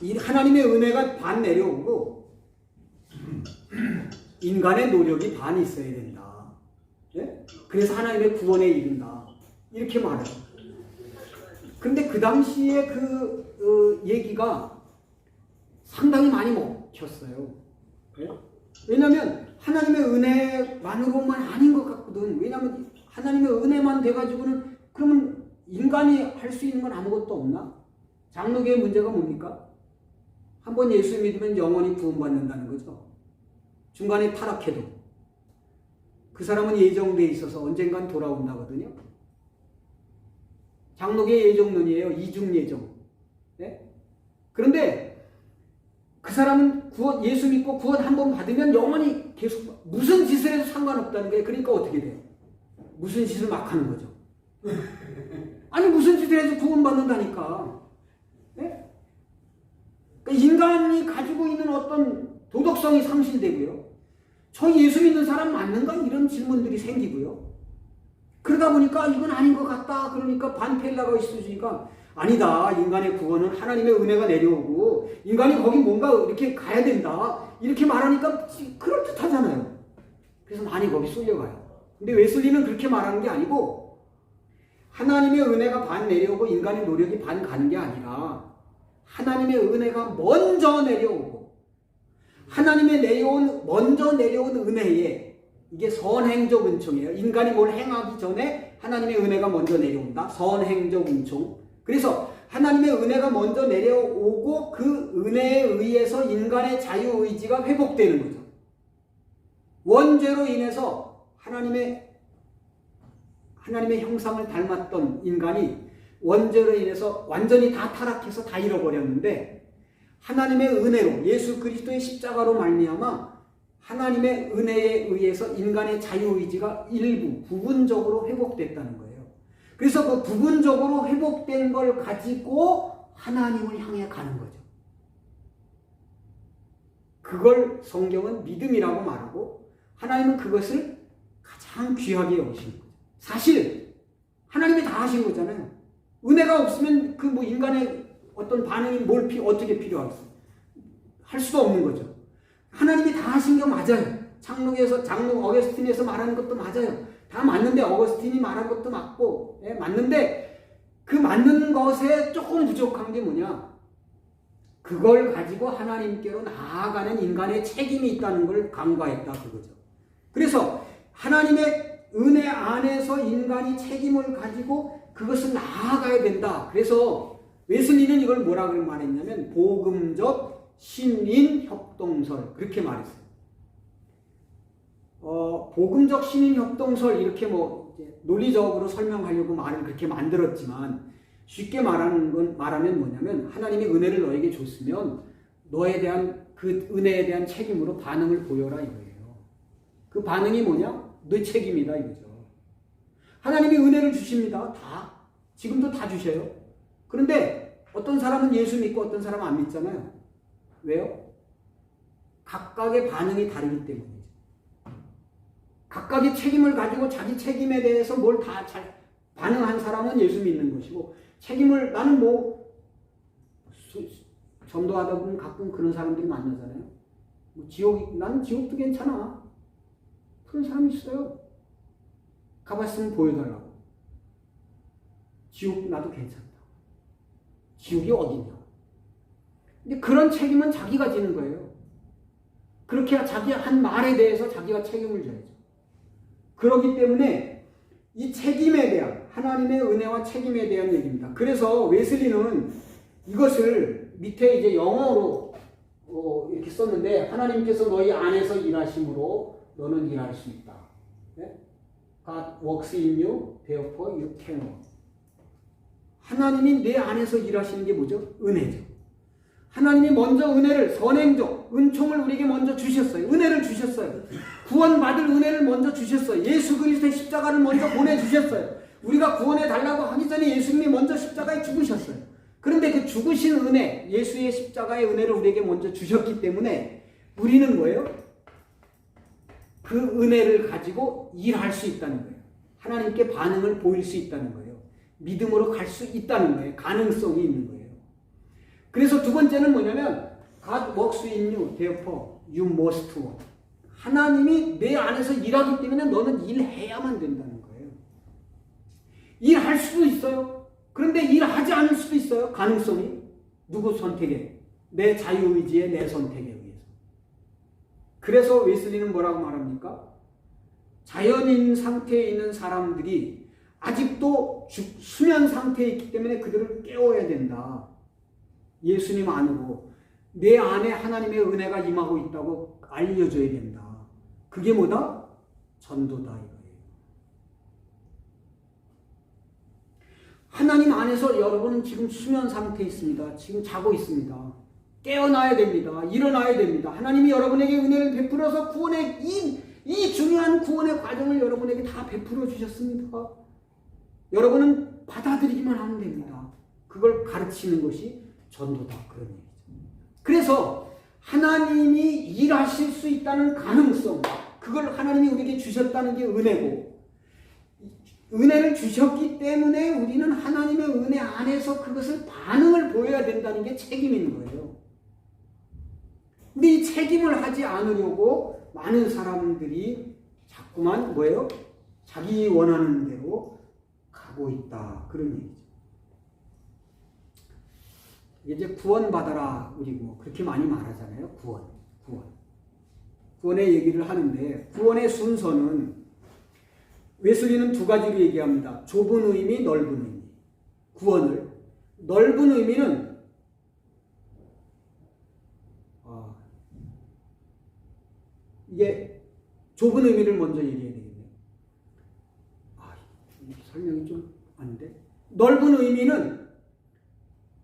이 하나님의 은혜가 반 내려오고 인간의 노력이 반 있어야 된다. 네? 그래서 하나님의 구원에 이른다. 이렇게 말해요. 근데 그 당시에 그 얘기가 상당히 많이 먹혔어요. 네? 왜냐하면 하나님의 은혜만으로만 아닌 것 같거든. 왜냐하면 하나님의 은혜만 돼가지고는 그러면 인간이 할 수 있는 건 아무것도 없나? 장로교의 문제가 뭡니까? 한번 예수 믿으면 영원히 구원받는다는 거죠. 중간에 타락해도 그 사람은 예정돼 있어서 언젠간 돌아온다거든요. 장로교의 예정론이에요. 이중 예정. 네? 그런데 그 사람은 예수 믿고 구원 한번 받으면 영원히 계속 무슨 짓을 해도 상관없다는 거예요. 그러니까 어떻게 돼요? 무슨 짓을 막 하는 거죠. 아니 무슨 짓을 해도 구원 받는다니까. 네? 그러니까 인간이 가지고 있는 어떤 도덕성이 상실되고요. 저 예수 믿는 사람 맞는가? 이런 질문들이 생기고요. 그러다 보니까 이건 아닌 것 같다. 그러니까 반펠라기우스주의가 아니다. 인간의 구원은 하나님의 은혜가 내려오고 인간이 거기 뭔가 이렇게 가야 된다. 이렇게 말하니까 그럴듯하잖아요. 그래서 많이 거기 쏠려가요. 근데 웨슬리는 그렇게 말하는 게 아니고 하나님의 은혜가 반 내려오고 인간의 노력이 반 가는 게 아니라 하나님의 은혜가 먼저 내려오고 하나님의 먼저 내려온 은혜에 이게 선행적 은총이에요. 인간이 뭘 행하기 전에 하나님의 은혜가 먼저 내려온다. 선행적 은총. 그래서 하나님의 은혜가 먼저 내려오고 그 은혜에 의해서 인간의 자유의지가 회복되는 거죠. 원죄로 인해서 하나님의 형상을 닮았던 인간이 원죄로 인해서 완전히 다 타락해서 다 잃어버렸는데 하나님의 은혜로 예수 그리스도의 십자가로 말미암아 하나님의 은혜에 의해서 인간의 자유의지가 일부 부분적으로 회복됐다는 거예요. 그래서 그 부분적으로 회복된 걸 가지고 하나님을 향해 가는 거죠. 그걸 성경은 믿음이라고 말하고 하나님은 그것을 가장 귀하게 여기시는 거죠. 사실 하나님이 다 하신 거잖아요. 은혜가 없으면 그 뭐 인간의 어떤 반응이 어떻게 필요하겠어? 할 수도 없는 거죠. 하나님이 다 하신 게 맞아요. 장로 어거스틴에서 말하는 것도 맞아요. 다 맞는데 어거스틴이 말한 것도 맞고 맞는데 그 맞는 것에 조금 부족한 게 뭐냐? 그걸 가지고 하나님께로 나아가는 인간의 책임이 있다는 걸 간과했다 그거죠. 그래서 하나님의 은혜 안에서 인간이 책임을 가지고 그것을 나아가야 된다. 그래서 웨슬리는 이걸 뭐라고 말했냐면 복음적 신인 협동설 그렇게 말했어요. 복음적 신인 협동설 이렇게 뭐 논리적으로 설명하려고 말을 그렇게 만들었지만 쉽게 말하면 뭐냐면 하나님이 은혜를 너에게 줬으면 너에 대한 그 은혜에 대한 책임으로 반응을 보여라 이거예요. 그 반응이 뭐냐? 너 책임이다 이거죠. 하나님이 은혜를 주십니다. 다. 지금도 다 주셔요. 그런데 어떤 사람은 예수 믿고 어떤 사람은 안 믿잖아요. 왜요? 각각의 반응이 다르기 때문이죠. 각각의 책임을 가지고 자기 책임에 대해서 뭘 다 잘 반응한 사람은 예수 믿는 것이고 나는 뭐 전도하다 보면 가끔 그런 사람들이 만나잖아요. 나는 지옥도 괜찮아. 그런 사람이 있어요. 가봤으면 보여달라고. 지옥 나도 괜찮다. 지옥이 어디냐. 근데 그런 책임은 자기가 지는 거예요. 그렇게 자기 한 말에 대해서 자기가 책임을 져야죠. 그렇기 때문에 이 책임에 대한 하나님의 은혜와 책임에 대한 얘기입니다. 그래서 웨슬리는 이것을 밑에 이제 영어로 이렇게 썼는데 하나님께서 너희 안에서 일하심으로 너는 일할 수 있다. 네? God works in you, therefore you can work. 하나님이 내 안에서 일하시는 게 뭐죠? 은혜죠. 하나님이 먼저 은혜를 선행적 은총을 우리에게 먼저 주셨어요. 은혜를 주셨어요. 구원받을 은혜를 먼저 주셨어요. 예수 그리스도의 십자가를 먼저 보내주셨어요. 우리가 구원해 달라고 하기 전에 예수님이 먼저 십자가에 죽으셨어요. 그런데 그 죽으신 은혜, 예수의 십자가의 은혜를 우리에게 먼저 주셨기 때문에 우리는 뭐예요? 그 은혜를 가지고 일할 수 있다는 거예요. 하나님께 반응을 보일 수 있다는 거예요. 믿음으로 갈 수 있다는 거예요. 가능성이 있는 거예요. 그래서 두 번째는 뭐냐면 God works in you, therefore you must work. 하나님이 내 안에서 일하기 때문에 너는 일해야만 된다는 거예요. 일할 수도 있어요. 그런데 일하지 않을 수도 있어요. 가능성이. 누구 선택에? 내 자유의지에 내 선택에 의해서. 그래서 웨슬리는 뭐라고 말합니까? 자연인 상태에 있는 사람들이 아직도 수면 상태에 있기 때문에 그들을 깨워야 된다. 예수님 안으로 내 안에 하나님의 은혜가 임하고 있다고 알려줘야 된다. 그게 뭐다? 전도다 이거예요. 하나님 안에서 여러분은 지금 수면 상태에 있습니다. 지금 자고 있습니다. 깨어나야 됩니다. 일어나야 됩니다. 하나님이 여러분에게 은혜를 베풀어서 구원의 이 중요한 구원의 과정을 여러분에게 다 베풀어 주셨습니다. 여러분은 받아들이기만 하면 됩니다. 그걸 가르치는 것이 전도다. 그런 얘기죠. 그래서 하나님이 일하실 수 있다는 가능성, 그걸 하나님이 우리에게 주셨다는 게 은혜고, 은혜를 주셨기 때문에 우리는 하나님의 은혜 안에서 그것을 반응을 보여야 된다는 게 책임인 거예요. 근데 이 책임을 하지 않으려고 많은 사람들이 자꾸만 뭐예요? 자기 원하는 대로 가고 있다. 그런 얘기죠. 이제 구원받아라 우리 뭐 그렇게 많이 말하잖아요. 구원. 구원의 얘기를 하는데 구원의 순서는 웨슬리는 두 가지로 얘기합니다. 좁은 의미, 넓은 의미. 구원을 넓은 의미는 이게 좁은 의미를 먼저 얘기해야 되겠네요. 설명이 좀 아닌데. 넓은 의미는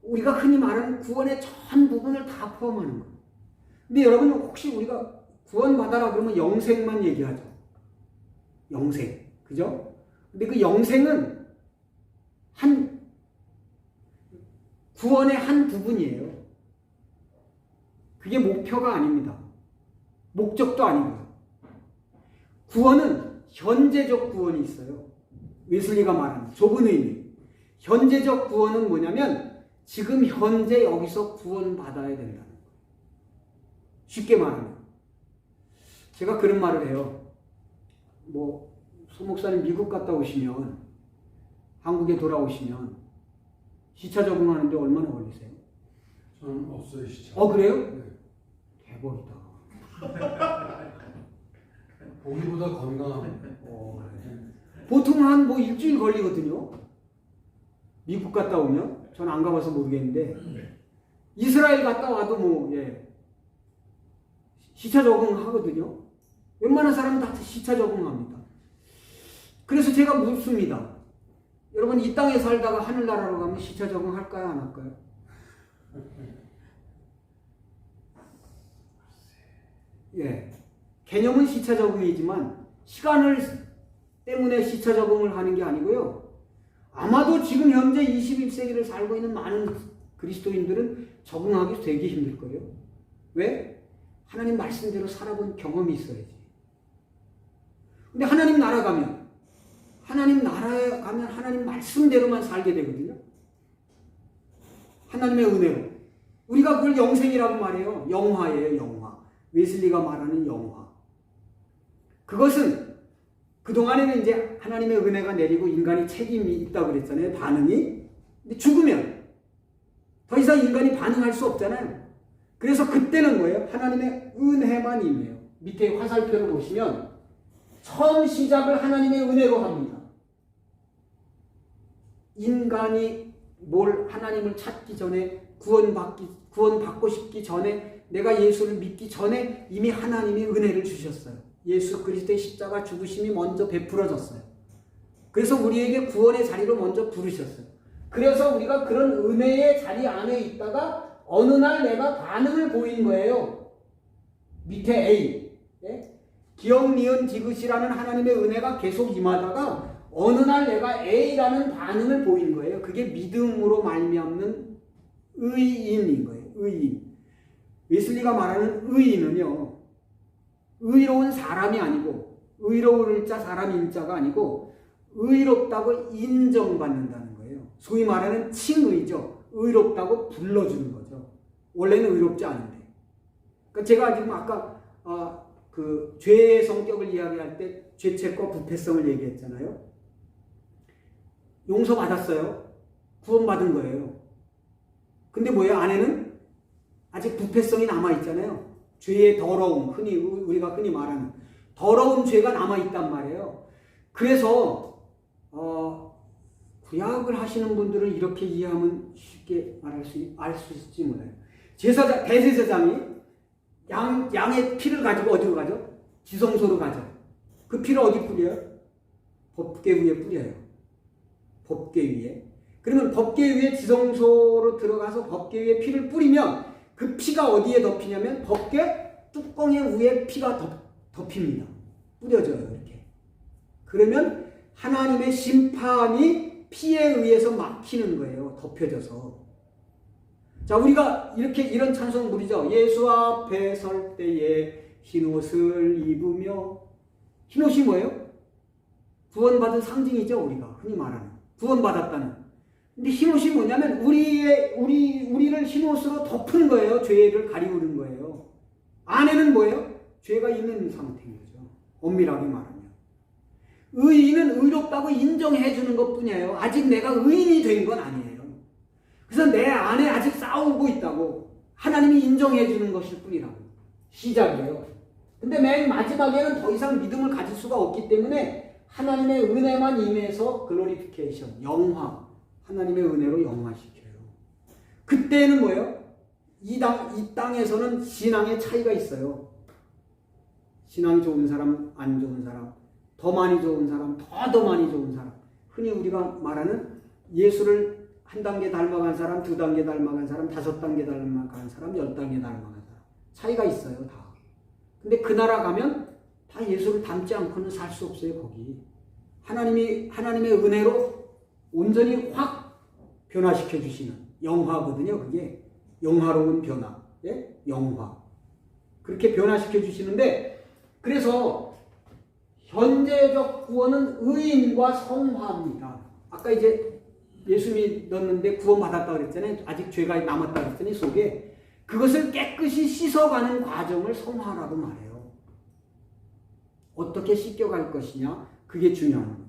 우리가 흔히 말하는 구원의 전 부분을 다 포함하는 거예요. 근데 여러분 혹시 우리가 구원받아라 그러면 영생만 얘기하죠. 영생. 그죠? 근데 그 영생은 구원의 한 부분이에요. 그게 목표가 아닙니다. 목적도 아니고요. 구원은 현재적 구원이 있어요. 웨슬리가 말하는 좁은 의미. 현재적 구원은 뭐냐면 지금 현재 여기서 구원받아야 된다는 거예요. 쉽게 말하면. 제가 그런 말을 해요. 소 목사님 미국 갔다 오시면 한국에 돌아오시면 시차 적응하는데 얼마나 걸리세요? 저는 없어요, 시차. 그래요? 네. 대박이다. 보기보다 건강합니다. 보통 한 일주일 걸리거든요. 미국 갔다 오면 전 안 가봐서 모르겠는데 이스라엘 갔다 와도 시차 적응하거든요. 웬만한 사람은 다 시차 적응합니다. 그래서 제가 묻습니다. 여러분 이 땅에 살다가 하늘나라로 가면 시차 적응할까요? 안 할까요? 개념은 시차 적응이지만 시간을 때문에 시차 적응을 하는 게 아니고요. 아마도 지금 현재 21세기를 살고 있는 많은 그리스도인들은 적응하기 되게 힘들 거예요. 왜? 하나님 말씀대로 살아본 경험이 있어야지. 근데 하나님 나라에 가면 하나님 말씀대로만 살게 되거든요. 하나님의 은혜로. 우리가 그걸 영생이라고 말해요. 영화예요, 영화. 웨슬리가 말하는 영화. 그것은 그동안에는 이제 하나님의 은혜가 내리고 인간이 책임이 있다고 그랬잖아요. 반응이. 근데 죽으면 더 이상 인간이 반응할 수 없잖아요. 그래서 그때는 뭐예요? 하나님의 은혜만 임해요. 밑에 화살표를 보시면 처음 시작을 하나님의 은혜로 합니다. 인간이 하나님을 찾기 전에 구원받고 싶기 전에 내가 예수를 믿기 전에 이미 하나님이 은혜를 주셨어요. 예수 그리스도의 십자가 죽으심이 먼저 베풀어졌어요. 그래서 우리에게 구원의 자리로 먼저 부르셨어요. 그래서 우리가 그런 은혜의 자리 안에 있다가 어느 날 내가 반응을 보인 거예요. 밑에 A. 기억, 니은, 디귿이라는 하나님의 은혜가 계속 임하다가 어느 날 내가 A라는 반응을 보인 거예요. 그게 믿음으로 말미암는 의인인 거예요. 의인. 웨슬리가 말하는 의인은요. 의로운 사람이 아니고 의로울 자 사람 인자가 아니고 의롭다고 인정받는다는 거예요. 소위 말하는 칭의죠. 의롭다고 불러주는 거죠. 원래는 의롭지 않은데. 그러니까 제가 지금 아까 죄의 성격을 이야기할 때 죄책과 부패성을 얘기했잖아요. 용서받았어요. 구원받은 거예요. 근데 뭐예요? 안에는 아직 부패성이 남아있잖아요. 죄의 더러움, 우리가 흔히 말하는 더러운 죄가 남아있단 말이에요. 그래서 구약을 하시는 분들은 이렇게 이해하면 쉽게 알 수 있을지 몰라요. 대제사장이 양의 피를 가지고 어디로 가죠? 지성소로 가죠. 그 피를 어디 뿌려요? 법궤 위에 뿌려요. 법궤 위에. 그러면 법궤 위에 지성소로 들어가서 법궤 위에 피를 뿌리면 그 피가 어디에 덮이냐면 법궤 뚜껑의 위에 피가 덮입니다. 뿌려져요. 이렇게. 그러면 하나님의 심판이 피에 의해서 막히는 거예요. 덮여져서. 자, 우리가 이런 찬송 부르죠. 예수 앞에 설 때에 흰옷을 입으며. 흰옷이 뭐예요? 구원받은 상징이죠. 우리가 흔히 말하는 구원받았다는. 근데 흰옷이 뭐냐면 우리를 흰옷으로 덮은 거예요. 죄를 가리우는 거예요. 안에는 뭐예요? 죄가 있는 상태인 거죠. 엄밀하게 말하면. 의인은 의롭다고 인정해 주는 것뿐이에요. 아직 내가 의인이 된 건 아니에요. 그래서 내 안에 아직 싸우고 있다고 하나님이 인정해 주는 것일 뿐이라고. 시작이에요. 근데 맨 마지막에는 더 이상 믿음을 가질 수가 없기 때문에 하나님의 은혜만 임해서 글로리피케이션, 영화, 하나님의 은혜로 영화시켜요. 그때는 뭐예요? 이 땅에서는 신앙의 차이가 있어요. 신앙이 좋은 사람, 안 좋은 사람, 더 많이 좋은 사람, 더 많이 좋은 사람. 흔히 우리가 말하는 예수를 한 단계 닮아간 사람, 두 단계 닮아간 사람, 다섯 단계 닮아간 사람, 열 단계 닮아간 사람. 차이가 있어요, 다. 근데 그 나라 가면 다 예수를 닮지 않고는 살 수 없어요, 거기. 하나님의 은혜로 온전히 확 변화시켜 주시는 영화거든요, 그게. 영화로운 변화. 예? 영화. 그렇게 변화시켜 주시는데, 그래서 현재적 구원은 의인과 성화입니다. 아까 이제 예수 믿었는데 구원받았다 그랬잖아요. 아직 죄가 남았다 그랬더니 속에 그것을 깨끗이 씻어가는 과정을 성화라고 말해요. 어떻게 씻겨갈 것이냐? 그게 중요한 거죠.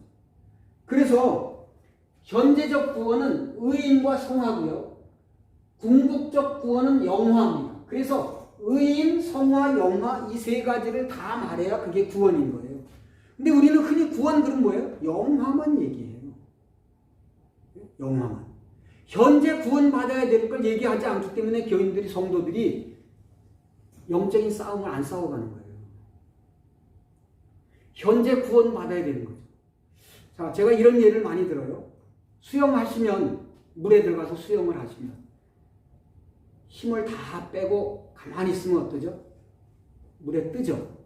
그래서 현재적 구원은 의인과 성화고요. 궁극적 구원은 영화입니다. 그래서 의인, 성화, 영화 이 세 가지를 다 말해야 그게 구원인 거예요. 근데 우리는 흔히 구원 그럼 뭐예요? 영화만 얘기해요. 영화만. 현재 구원받아야 될 걸 얘기하지 않기 때문에 교인들이, 성도들이 영적인 싸움을 안 싸워가는 거예요. 현재 구원받아야 되는 거죠. 자, 제가 이런 예를 많이 들어요. 수영하시면, 물에 들어가서 수영을 하시면 힘을 다 빼고 가만히 있으면 어떠죠? 물에 뜨죠?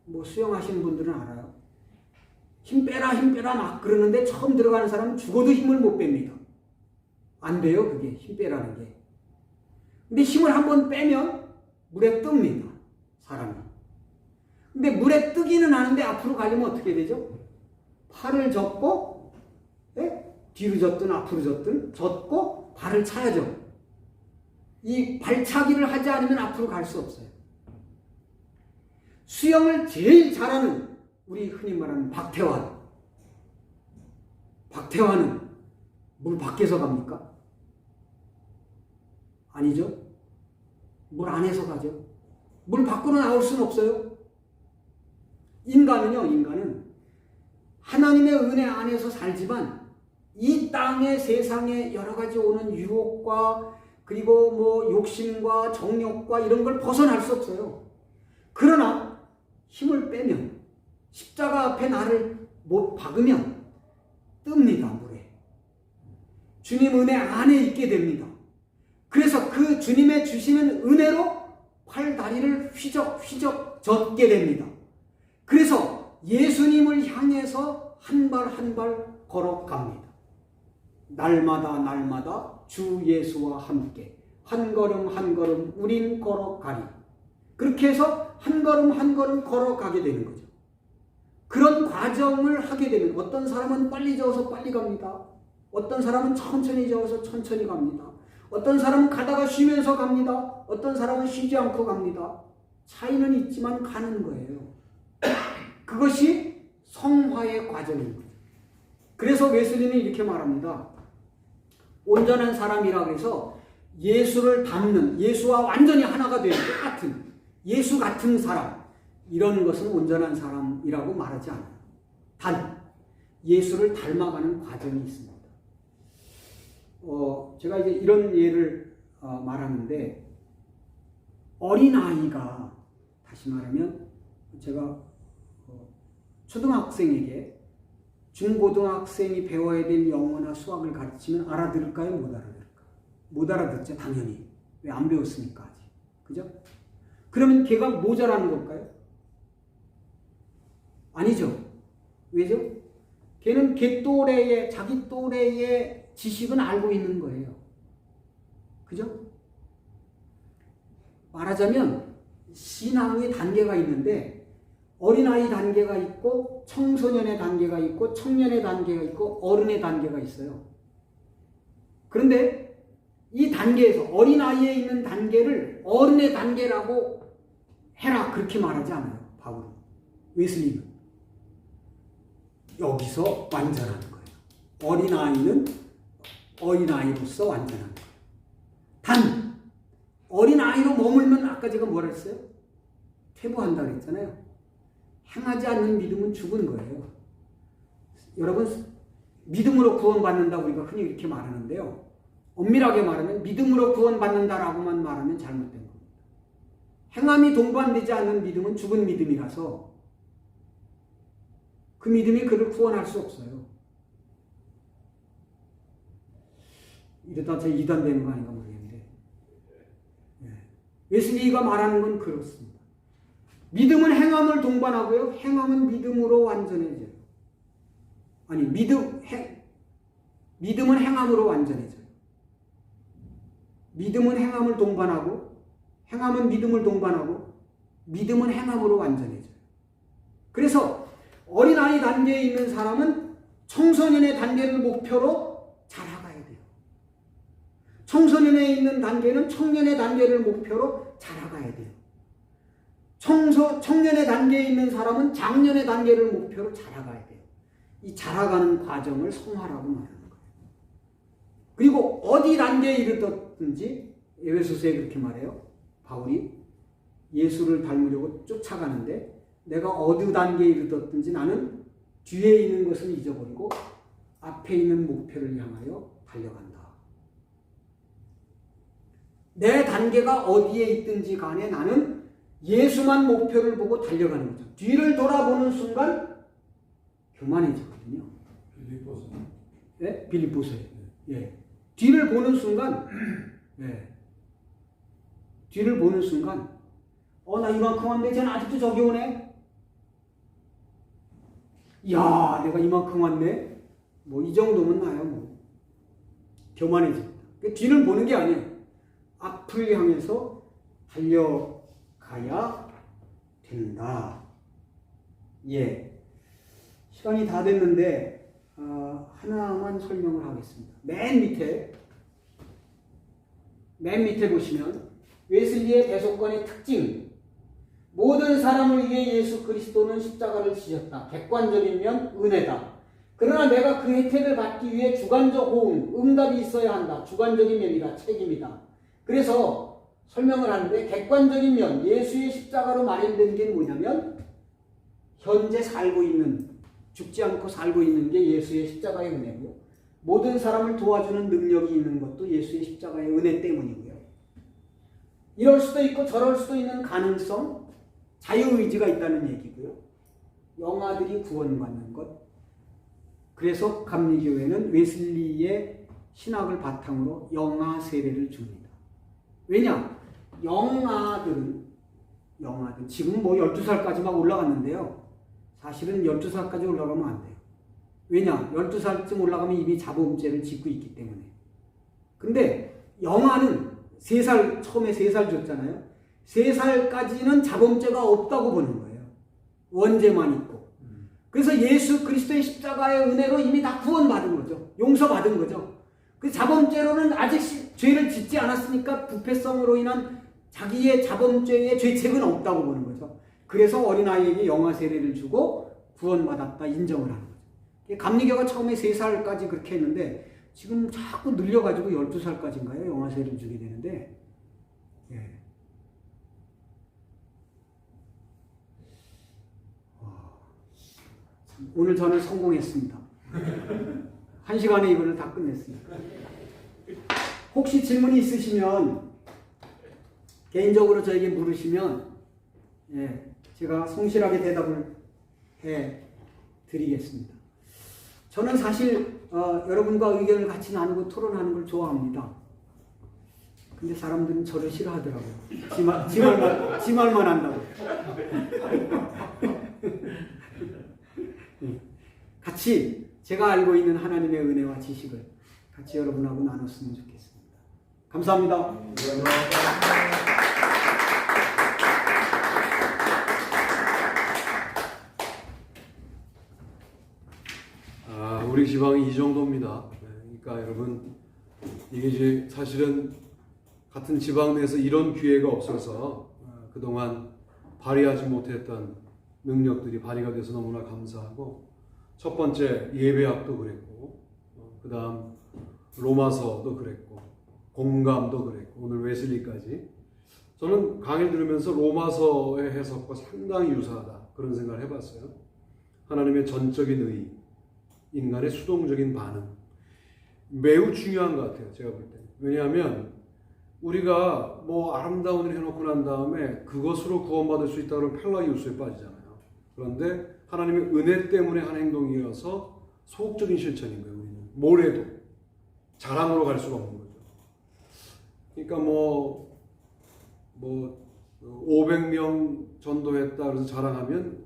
뭐 수영하시는 분들은 알아요. 힘 빼라 막 그러는데 처음 들어가는 사람은 죽어도 힘을 못 뺍니다. 안 돼요, 그게. 힘 빼라는 게. 근데 힘을 한번 빼면 물에 뜹니다, 사람이. 근데 물에 뜨기는 하는데 앞으로 가려면 어떻게 되죠? 팔을 젓고, 예? 뒤로 젓든 앞으로 젓고 발을 차야죠. 이 발차기를 하지 않으면 앞으로 갈 수 없어요. 수영을 제일 잘하는 우리 흔히 말하는 박태환은 물 밖에서 갑니까? 아니죠. 물 안에서 가죠. 물 밖으로 나올 수는 없어요. 인간은 하나님의 은혜 안에서 살지만 이 땅의 세상에 여러 가지 오는 유혹과 그리고 뭐 욕심과 정욕과 이런 걸 벗어날 수 없어요. 그러나 힘을 빼면 십자가 앞에 나를 못 박으면 뜹니다, 물에. 주님 은혜 안에 있게 됩니다. 그래서 그 주님의 주시는 은혜로 팔 다리를 휘적 젓게 됩니다. 그래서 예수님을 향해서 한 발 한 발 걸어갑니다. 날마다 주 예수와 함께 한 걸음 우린 걸어가리. 그렇게 해서 한 걸음 걸어가게 되는 거죠. 그런 과정을 하게 되면 어떤 사람은 빨리 저어서 빨리 갑니다. 어떤 사람은 천천히 저어서 천천히 갑니다. 어떤 사람은 가다가 쉬면서 갑니다. 어떤 사람은 쉬지 않고 갑니다. 차이는 있지만 가는 거예요. 그것이 성화의 과정인 거죠. 그래서 웨슬리는 이렇게 말합니다. 온전한 사람이라고 해서 예수를 닮는, 예수와 완전히 하나가 되는 똑같은, 예수 같은 사람, 이런 것은 온전한 사람이라고 말하지 않아요. 단 예수를 닮아가는 과정이 있습니다. 제가 이제 이런 예를 말하는데, 어린아이가, 다시 말하면 제가 초등학생에게 중고등학생이 배워야 될 영어나 수학을 가르치면 알아들을까요? 못 알아들을까요? 못 알아듣죠, 당연히. 왜 안 배웠으니까 아직. 그죠? 그러면 걔가 모자라는 걸까요? 아니죠. 왜죠? 걔는 자기 또래의 지식은 알고 있는 거예요. 그죠? 말하자면 신앙의 단계가 있는데 어린아이 단계가 있고 청소년의 단계가 있고 청년의 단계가 있고 어른의 단계가 있어요. 그런데 이 단계에서 어린아이에 있는 단계를 어른의 단계라고 해라 그렇게 말하지 않아요. 바울은. 웨슬리는. 여기서 완전한 거예요. 어린아이는 어린아이로서 완전한 거예요. 단 어린아이로 머물면 아까 제가 뭐라 했어요? 회부한다 그랬잖아요. 행하지 않는 믿음은 죽은 거예요. 여러분, 믿음으로 구원받는다고 우리가 흔히 이렇게 말하는데요. 엄밀하게 말하면 믿음으로 구원받는다라고만 말하면 잘못된 겁니다. 행함이 동반되지 않는 믿음은 죽은 믿음이라서 그 믿음이 그를 구원할 수 없어요. 이러다 저 이단 되는 거 아닌가 모르겠는데. 웨슬리가 말하는 건 그렇습니다. 믿음은 행함을 동반하고요. 행함은 믿음으로 완전해져요. 아니, 믿음은 행함으로 완전해져요. 믿음은 행함을 동반하고, 행함은 믿음을 동반하고, 믿음은 행함으로 완전해져요. 그래서 어린아이 단계에 있는 사람은 청소년의 단계를 목표로 자라가야 돼요. 청소년에 있는 단계는 청년의 단계를 목표로 자라가야 돼요. 청년의 단계에 있는 사람은 장년의 단계를 목표로 자라가야 돼요. 이 자라가는 과정을 성화라고 말하는 거예요. 그리고 어디 단계에 이르렀든지 에베소서에 그렇게 말해요. 바울이 예수를 닮으려고 쫓아가는데 내가 어느 단계에 이르렀든지 나는 뒤에 있는 것을 잊어버리고 앞에 있는 목표를 향하여 달려간다. 내 단계가 어디에 있든지 간에 나는 예수만 목표를 보고 달려가는 거죠. 뒤를 돌아보는 순간 교만해지거든요. 빌립보서. 네? 빌립보서에. 예. 뒤를 보는 순간, 예. 뒤를 보는 순간, 나 이만큼 왔는데 쟤는 아직도 저기 오네? 이야, 내가 이만큼 왔네? 뭐, 이 정도면 나요, 뭐. 교만해집니다. 뒤를 보는 게 아니에요. 앞을 향해서 달려가야 된다. 예. 시간이 다 됐는데, 하나만 설명을 하겠습니다. 맨 밑에 보시면, 웨슬리의 대속권의 특징. 모든 사람을 위해 예수 그리스도는 십자가를 지셨다. 객관적인 면 은혜다. 그러나 내가 그 혜택을 받기 위해 주관적 호응, 응답이 있어야 한다. 주관적인 면이다. 책임이다. 그래서 설명을 하는데 객관적인 면, 예수의 십자가로 마련된 게 뭐냐면 현재 살고 있는, 죽지 않고 살고 있는 게 예수의 십자가의 은혜고요. 모든 사람을 도와주는 능력이 있는 것도 예수의 십자가의 은혜 때문이고요. 이럴 수도 있고 저럴 수도 있는 가능성, 자유의지가 있다는 얘기고요. 영아들이 구원받는 것. 그래서 감리교회는 웨슬리의 신학을 바탕으로 영아 세례를 줍니다. 왜냐? 영아들은 지금 뭐 12살까지 막 올라갔는데요. 사실은 12살까지 올라가면 안 돼요. 왜냐? 12살쯤 올라가면 이미 자범죄를 짓고 있기 때문에. 근데 영아는 3살, 처음에 3살 줬잖아요. 3살까지는 자범죄가 없다고 보는 거예요. 원죄만 있고. 그래서 예수 그리스도의 십자가의 은혜로 이미 다 구원받은 거죠. 용서받은 거죠. 그 자범죄로는 아직 죄를 짓지 않았으니까 부패성으로 인한 자기의 자범죄의 죄책은 없다고 보는 거죠. 그래서 어린아이에게 영아 세례를 주고 구원받았다 인정을 하는 거죠. 감리교가 처음에 3살까지 그렇게 했는데 지금 자꾸 늘려가지고 12살까지인가요? 영아 세례를 주게 되는데, 예. 오늘 저는 성공했습니다. 1시간에 이거를 다 끝냈습니다. 혹시 질문이 있으시면 개인적으로 저에게 물으시면, 예, 제가 성실하게 대답을 해 드리겠습니다. 저는 사실 여러분과 의견을 같이 나누고 토론하는 걸 좋아합니다. 근데 사람들은 저를 싫어하더라고요. 지 말만 한다고. 같이 제가 알고 있는 하나님의 은혜와 지식을 같이 여러분하고 나눴으면 좋겠습니다. 감사합니다. 우리 지방이 이 정도입니다. 그러니까 여러분, 이게 이제 사실은 같은 지방 내에서 이런 기회가 없어서 그동안 발휘하지 못했던 능력들이 발휘가 돼서 너무나 감사하고, 첫 번째 예배학도 그랬고, 그 다음 로마서도 그랬고, 공감도 그랬고, 오늘 웨슬리까지 저는 강의를 들으면서 로마서의 해석과 상당히 유사하다 그런 생각을 해봤어요. 하나님의 전적인 의, 인간의 수동적인 반응 매우 중요한 것 같아요. 제가 볼 때. 왜냐하면 우리가 뭐 아름다운 일 해놓고 난 다음에 그것으로 구원받을 수 있다고 펠라기우스에 빠지잖아요. 그런데 하나님의 은혜 때문에 한 행동이어서 소극적인 실천인 거예요. 우리는 뭘 해도 자랑으로 갈 수가 없는 거죠. 그러니까 뭐 500명 전도했다 그래서 자랑하면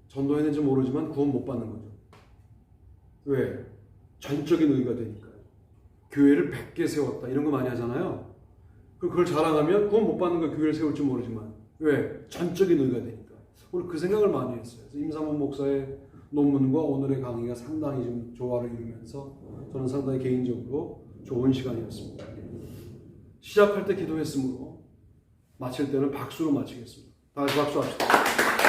전도했는지 모르지만 구원 못 받는 거죠. 왜? 전적인 의가 되니까요. 교회를 100개 세웠다 이런 거 많이 하잖아요. 그걸 자랑하면 구원 못 받는 거 교회를 세울지 모르지만 왜? 전적인 의가 되니까. 오늘 그 생각을 많이 했어요. 그래서 임상훈 목사의 논문과 오늘의 강의가 상당히 좀 조화를 이루면서 저는 상당히 개인적으로 좋은 시간이었습니다. 시작할 때 기도했으므로 마칠 때는 박수로 마치겠습니다. 다 같이 박수합시다.